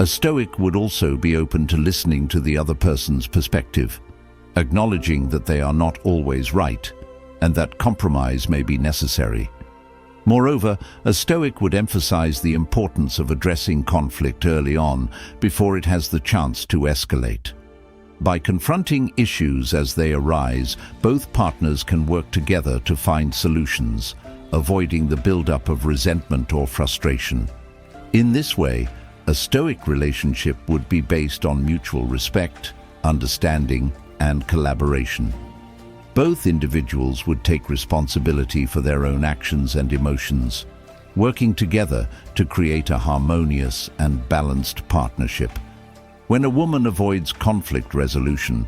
A Stoic would also be open to listening to the other person's perspective, acknowledging that they are not always right and that compromise may be necessary. Moreover, a Stoic would emphasize the importance of addressing conflict early on before it has the chance to escalate. By confronting issues as they arise, both partners can work together to find solutions, avoiding the buildup of resentment or frustration. In this way, a Stoic relationship would be based on mutual respect, understanding, and collaboration. Both individuals would take responsibility for their own actions and emotions, working together to create a harmonious and balanced partnership. When a woman avoids conflict resolution,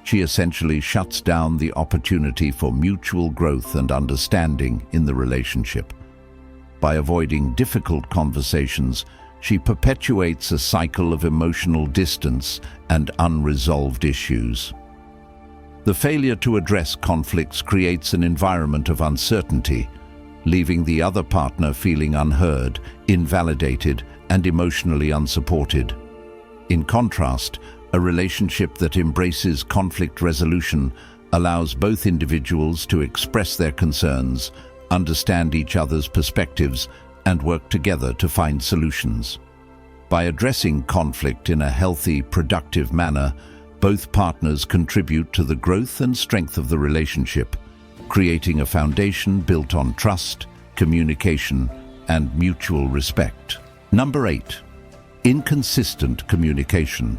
she essentially shuts down the opportunity for mutual growth and understanding in the relationship. By avoiding difficult conversations, she perpetuates a cycle of emotional distance and unresolved issues. The failure to address conflicts creates an environment of uncertainty, leaving the other partner feeling unheard, invalidated, and emotionally unsupported. In contrast, a relationship that embraces conflict resolution allows both individuals to express their concerns, understand each other's perspectives, and work together to find solutions. By addressing conflict in a healthy, productive manner, both partners contribute to the growth and strength of the relationship, creating a foundation built on trust, communication, and mutual respect. Number 8. Inconsistent communication.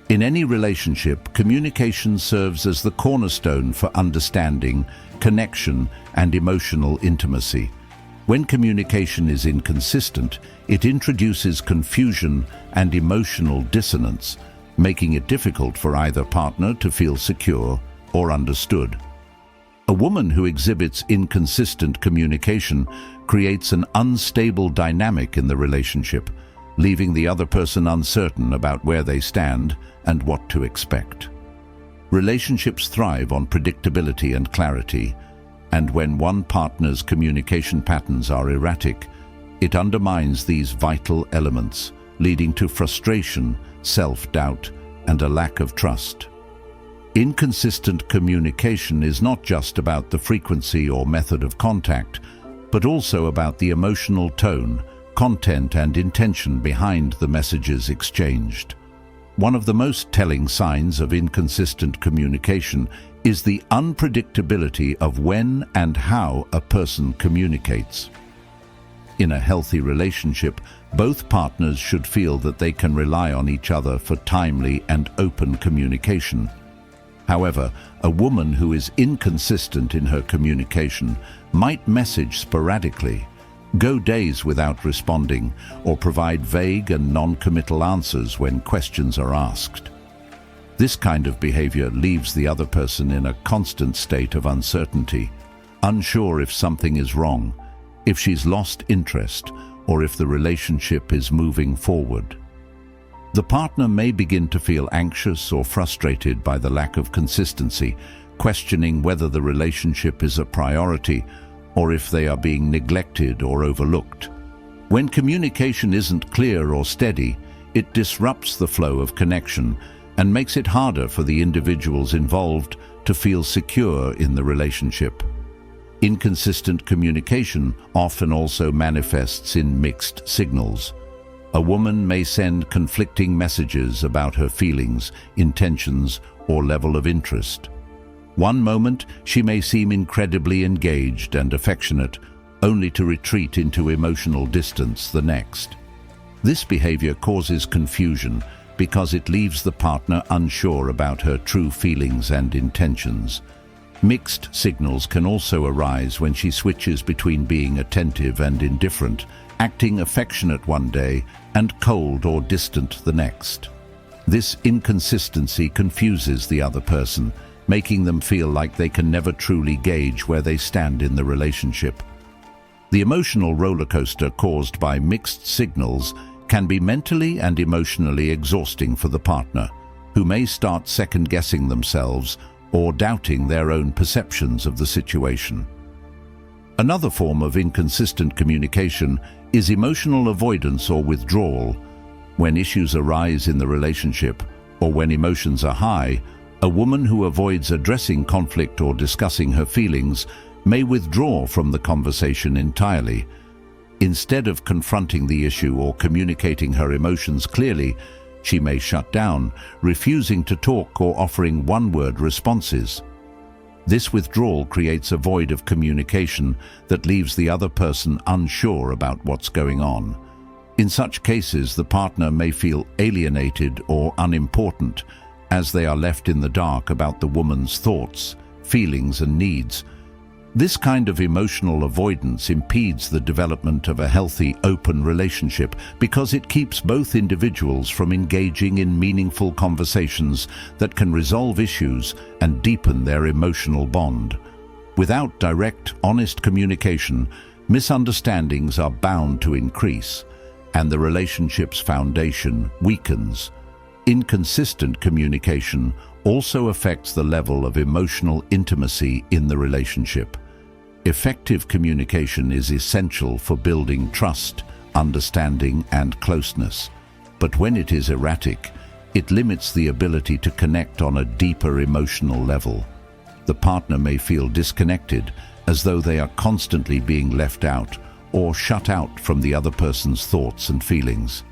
In any relationship, communication serves as the cornerstone for understanding, connection, and emotional intimacy. When communication is inconsistent, it introduces confusion and emotional dissonance, making it difficult for either partner to feel secure or understood. A woman who exhibits inconsistent communication creates an unstable dynamic in the relationship, leaving the other person uncertain about where they stand and what to expect. Relationships thrive on predictability and clarity, And when one partner's communication patterns are erratic, it undermines these vital elements, leading to frustration, self-doubt, and a lack of trust. Inconsistent communication is not just about the frequency or method of contact, but also about the emotional tone, content, and intention behind the messages exchanged. One of the most telling signs of inconsistent communication is the unpredictability of when and how a person communicates. In a healthy relationship, both partners should feel that they can rely on each other for timely and open communication. However, a woman who is inconsistent in her communication might message sporadically, go days without responding, or provide vague and non-committal answers when questions are asked. This kind of behavior leaves the other person in a constant state of uncertainty, unsure if something is wrong, if she's lost interest, or if the relationship is moving forward. The partner may begin to feel anxious or frustrated by the lack of consistency, questioning whether the relationship is a priority or if they are being neglected or overlooked. When communication isn't clear or steady, it disrupts the flow of connection and makes it harder for the individuals involved to feel secure in the relationship. Inconsistent communication often also manifests in mixed signals. A woman may send conflicting messages about her feelings, intentions, or level of interest. One moment, she may seem incredibly engaged and affectionate, only to retreat into emotional distance the next. This behavior causes confusion because it leaves the partner unsure about her true feelings and intentions. Mixed signals can also arise when she switches between being attentive and indifferent, acting affectionate one day and cold or distant the next. This inconsistency confuses the other person, making them feel like they can never truly gauge where they stand in the relationship. The emotional roller coaster caused by mixed signals can be mentally and emotionally exhausting for the partner, who may start second-guessing themselves or doubting their own perceptions of the situation. Another form of inconsistent communication is emotional avoidance or withdrawal. When issues arise in the relationship, or when emotions are high, a woman who avoids addressing conflict or discussing her feelings may withdraw from the conversation entirely. Instead of confronting the issue or communicating her emotions clearly, she may shut down, refusing to talk or offering one-word responses. This withdrawal creates a void of communication that leaves the other person unsure about what's going on. In such cases, the partner may feel alienated or unimportant, as they are left in the dark about the woman's thoughts, feelings, and needs. This kind of emotional avoidance impedes the development of a healthy, open relationship because it keeps both individuals from engaging in meaningful conversations that can resolve issues and deepen their emotional bond. Without direct, honest communication, misunderstandings are bound to increase, and the relationship's foundation weakens. Inconsistent communication also affects the level of emotional intimacy in the relationship. Effective communication is essential for building trust, understanding, and closeness. But when it is erratic, it limits the ability to connect on a deeper emotional level. The partner may feel disconnected, as though they are constantly being left out or shut out from the other person's thoughts and feelings.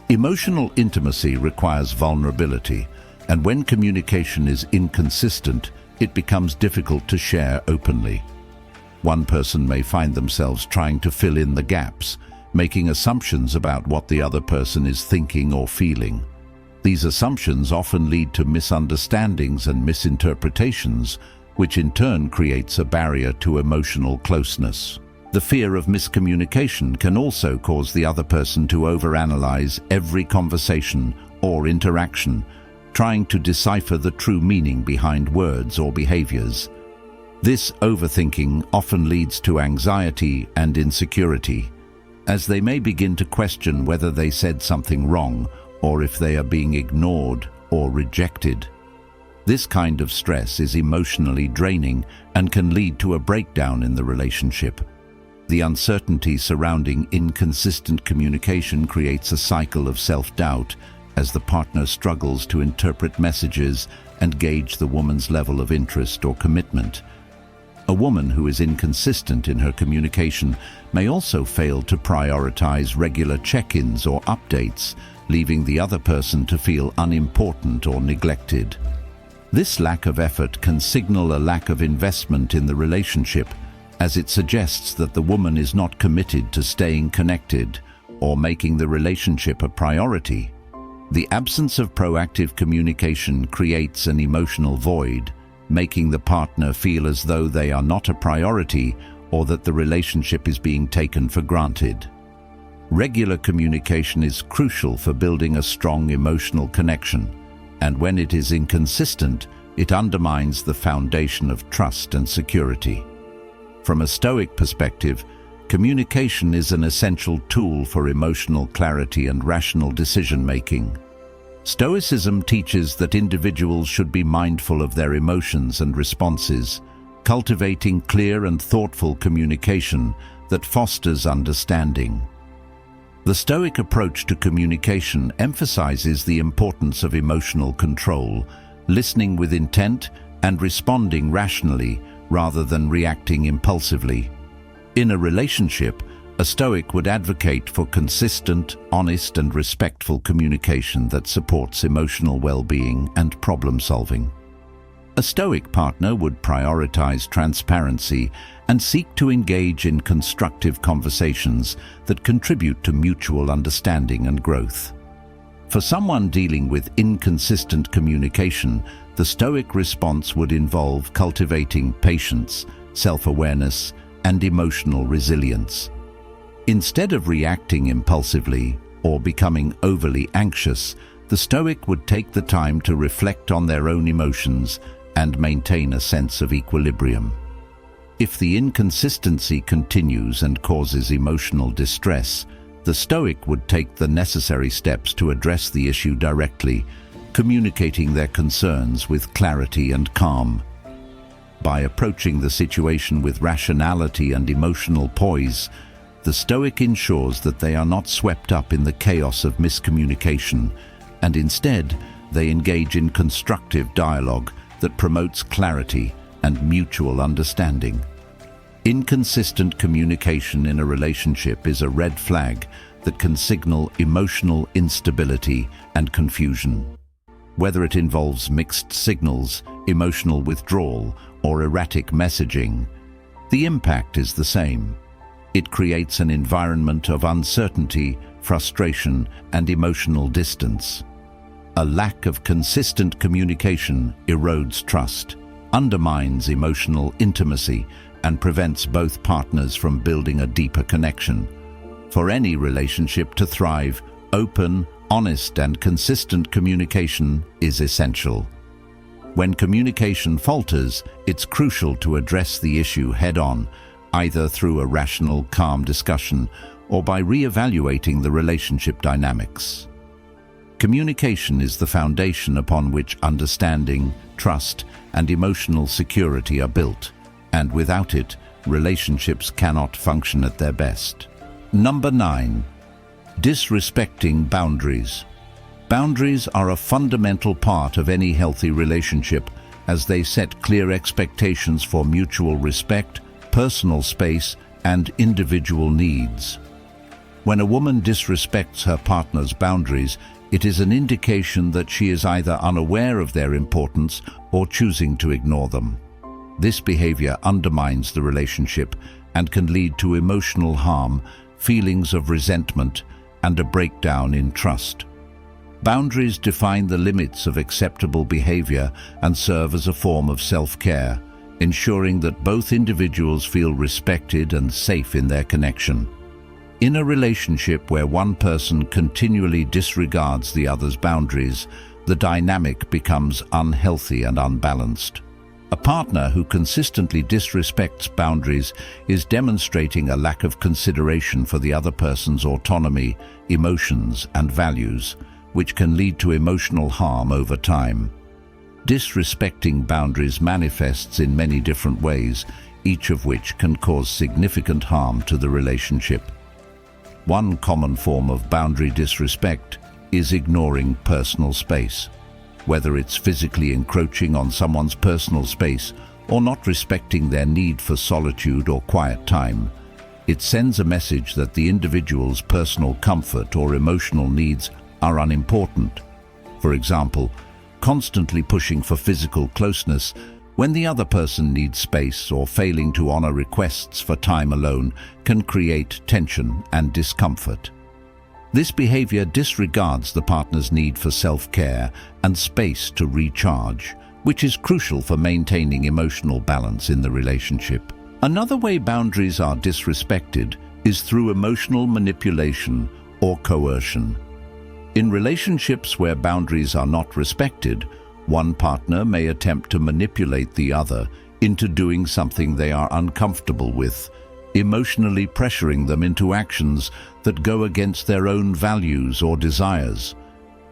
Emotional intimacy requires vulnerability, and when communication is inconsistent, it becomes difficult to share openly. One person may find themselves trying to fill in the gaps, making assumptions about what the other person is thinking or feeling. These assumptions often lead to misunderstandings and misinterpretations, which in turn creates a barrier to emotional closeness. The fear of miscommunication can also cause the other person to overanalyze every conversation or interaction, trying to decipher the true meaning behind words or behaviors. This overthinking often leads to anxiety and insecurity, as they may begin to question whether they said something wrong or if they are being ignored or rejected. This kind of stress is emotionally draining and can lead to a breakdown in the relationship. The uncertainty surrounding inconsistent communication creates a cycle of self-doubt as the partner struggles to interpret messages and gauge the woman's level of interest or commitment. A woman who is inconsistent in her communication may also fail to prioritize regular check-ins or updates, leaving the other person to feel unimportant or neglected. This lack of effort can signal a lack of investment in the relationship, as it suggests that the woman is not committed to staying connected or making the relationship a priority. The absence of proactive communication creates an emotional void, making the partner feel as though they are not a priority or that the relationship is being taken for granted. Regular communication is crucial for building a strong emotional connection, and when it is inconsistent, it undermines the foundation of trust and security. From a Stoic perspective, communication is an essential tool for emotional clarity and rational decision-making. Stoicism teaches that individuals should be mindful of their emotions and responses, cultivating clear and thoughtful communication that fosters understanding. The Stoic approach to communication emphasizes the importance of emotional control, listening with intent and responding rationally rather than reacting impulsively. In a relationship, a Stoic would advocate for consistent, honest, and respectful communication that supports emotional well-being and problem-solving. A Stoic partner would prioritize transparency and seek to engage in constructive conversations that contribute to mutual understanding and growth. For someone dealing with inconsistent communication, the Stoic response would involve cultivating patience, self-awareness, and emotional resilience. Instead of reacting impulsively or becoming overly anxious, the Stoic would take the time to reflect on their own emotions and maintain a sense of equilibrium. If the inconsistency continues and causes emotional distress, the Stoic would take the necessary steps to address the issue directly, communicating their concerns with clarity and calm. By approaching the situation with rationality and emotional poise, the Stoic ensures that they are not swept up in the chaos of miscommunication, and instead they engage in constructive dialogue that promotes clarity and mutual understanding. Inconsistent communication in a relationship is a red flag that can signal emotional instability and confusion. Whether it involves mixed signals, emotional withdrawal, or erratic messaging, the impact is the same. It creates an environment of uncertainty, frustration, and emotional distance. A lack of consistent communication erodes trust, undermines emotional intimacy, and prevents both partners from building a deeper connection. For any relationship to thrive, open, honest, and consistent communication is essential. When communication falters, it's crucial to address the issue head-on, either through a rational, calm discussion or by re-evaluating the relationship dynamics. Communication is the foundation upon which understanding, trust, and emotional security are built, and without it, relationships cannot function at their best. Number 9. Disrespecting boundaries. Boundaries are a fundamental part of any healthy relationship, as they set clear expectations for mutual respect, personal space, and individual needs. When a woman disrespects her partner's boundaries, it is an indication that she is either unaware of their importance or choosing to ignore them. This behavior undermines the relationship and can lead to emotional harm, feelings of resentment, and a breakdown in trust. Boundaries define the limits of acceptable behavior and serve as a form of self-care, ensuring that both individuals feel respected and safe in their connection. In a relationship where one person continually disregards the other's boundaries, the dynamic becomes unhealthy and unbalanced. A partner who consistently disrespects boundaries is demonstrating a lack of consideration for the other person's autonomy, emotions, and values, which can lead to emotional harm over time. Disrespecting boundaries manifests in many different ways, each of which can cause significant harm to the relationship. One common form of boundary disrespect is ignoring personal space. Whether it's physically encroaching on someone's personal space or not respecting their need for solitude or quiet time, it sends a message that the individual's personal comfort or emotional needs are unimportant. For example, constantly pushing for physical closeness when the other person needs space or failing to honor requests for time alone can create tension and discomfort. This behavior disregards the partner's need for self-care and space to recharge, which is crucial for maintaining emotional balance in the relationship. Another way boundaries are disrespected is through emotional manipulation or coercion. In relationships where boundaries are not respected, one partner may attempt to manipulate the other into doing something they are uncomfortable with, emotionally pressuring them into actions that go against their own values or desires.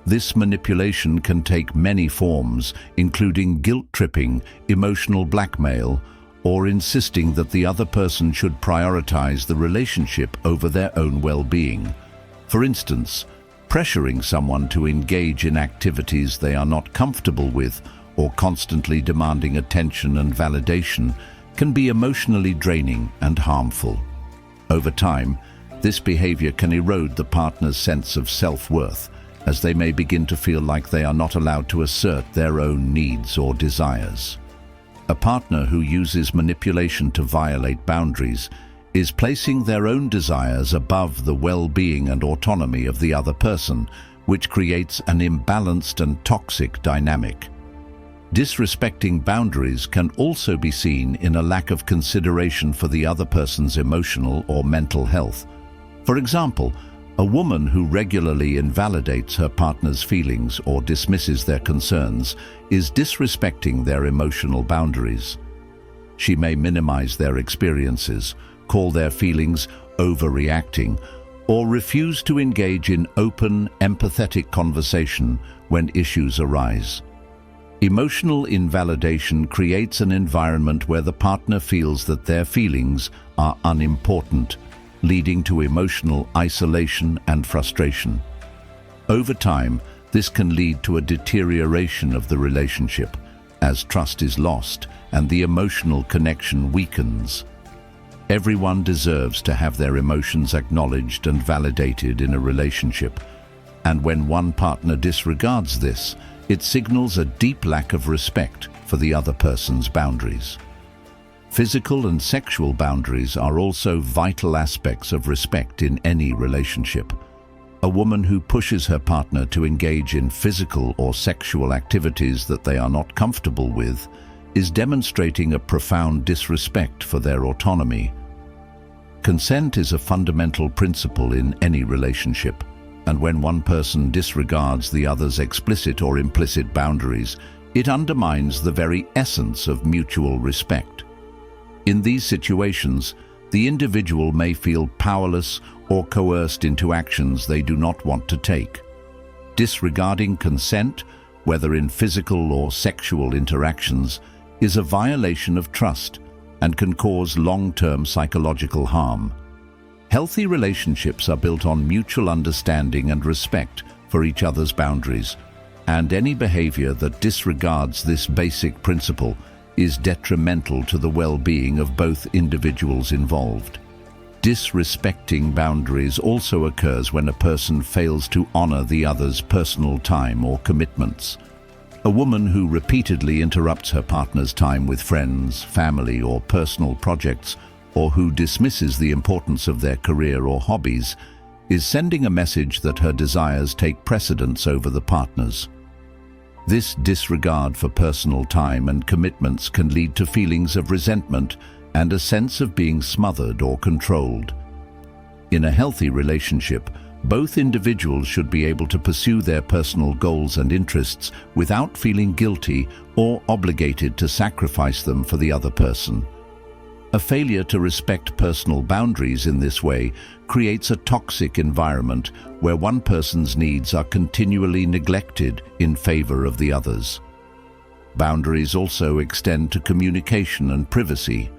This manipulation can take many forms, including guilt-tripping, emotional blackmail, or insisting that the other person should prioritize the relationship over their own well-being. For instance, pressuring someone to engage in activities they are not comfortable with or constantly demanding attention and validation can be emotionally draining and harmful. Over time, this behavior can erode the partner's sense of self-worth, as they may begin to feel like they are not allowed to assert their own needs or desires. A partner who uses manipulation to violate boundaries is placing their own desires above the well-being and autonomy of the other person, which creates an imbalanced and toxic dynamic. Disrespecting boundaries can also be seen in a lack of consideration for the other person's emotional or mental health. For example, a woman who regularly invalidates her partner's feelings or dismisses their concerns is disrespecting their emotional boundaries. She may minimize their experiences, call their feelings overreacting, or refuse to engage in open, empathetic conversation when issues arise. Emotional invalidation creates an environment where the partner feels that their feelings are unimportant, leading to emotional isolation and frustration. Over time, this can lead to a deterioration of the relationship, as trust is lost and the emotional connection weakens. Everyone deserves to have their emotions acknowledged and validated in a relationship, and when one partner disregards this, it signals a deep lack of respect for the other person's boundaries. Physical and sexual boundaries are also vital aspects of respect in any relationship. A woman who pushes her partner to engage in physical or sexual activities that they are not comfortable with is demonstrating a profound disrespect for their autonomy. Consent is a fundamental principle in any relationship, and when one person disregards the other's explicit or implicit boundaries, it undermines the very essence of mutual respect. In these situations, the individual may feel powerless or coerced into actions they do not want to take. Disregarding consent, whether in physical or sexual interactions, is a violation of trust and can cause long-term psychological harm. Healthy relationships are built on mutual understanding and respect for each other's boundaries, and any behavior that disregards this basic principle is detrimental to the well-being of both individuals involved. Disrespecting boundaries also occurs when a person fails to honor the other's personal time or commitments. A woman who repeatedly interrupts her partner's time with friends, family, or personal projects, or who dismisses the importance of their career or hobbies, is sending a message that her desires take precedence over the partner's. This disregard for personal time and commitments can lead to feelings of resentment and a sense of being smothered or controlled. In a healthy relationship, both individuals should be able to pursue their personal goals and interests without feeling guilty or obligated to sacrifice them for the other person. A failure to respect personal boundaries in this way creates a toxic environment where one person's needs are continually neglected in favor of the others. Boundaries also extend to communication and privacy.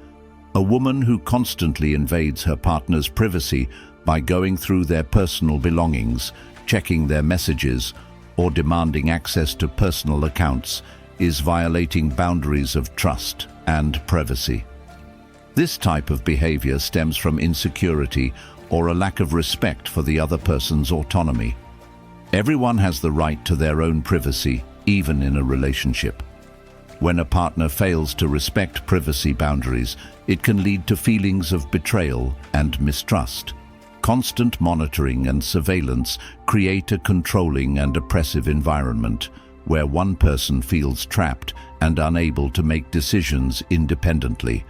A woman who constantly invades her partner's privacy by going through their personal belongings, checking their messages, or demanding access to personal accounts is violating boundaries of trust and privacy. This type of behavior stems from insecurity or a lack of respect for the other person's autonomy. Everyone has the right to their own privacy, even in a relationship. When a partner fails to respect privacy boundaries, it can lead to feelings of betrayal and mistrust. Constant monitoring and surveillance create a controlling and oppressive environment where one person feels trapped and unable to make decisions independently.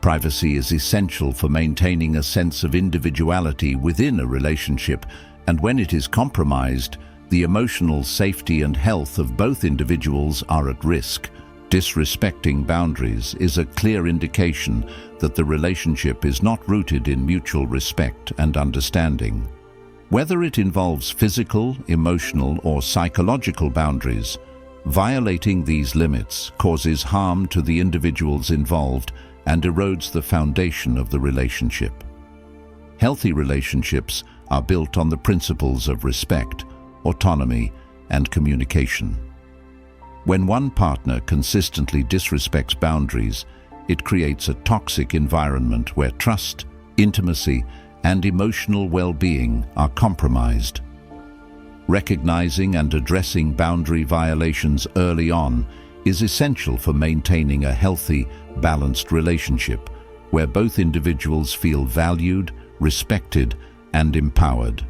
Privacy is essential for maintaining a sense of individuality within a relationship, and when it is compromised, the emotional safety and health of both individuals are at risk. Disrespecting boundaries is a clear indication that the relationship is not rooted in mutual respect and understanding. Whether it involves physical, emotional, or psychological boundaries, violating these limits causes harm to the individuals involved and erodes the foundation of the relationship. Healthy relationships are built on the principles of respect, autonomy, and communication. When one partner consistently disrespects boundaries, it creates a toxic environment where trust, intimacy, and emotional well-being are compromised. Recognizing and addressing boundary violations early on is essential for maintaining a healthy, balanced relationship where both individuals feel valued, respected, and empowered.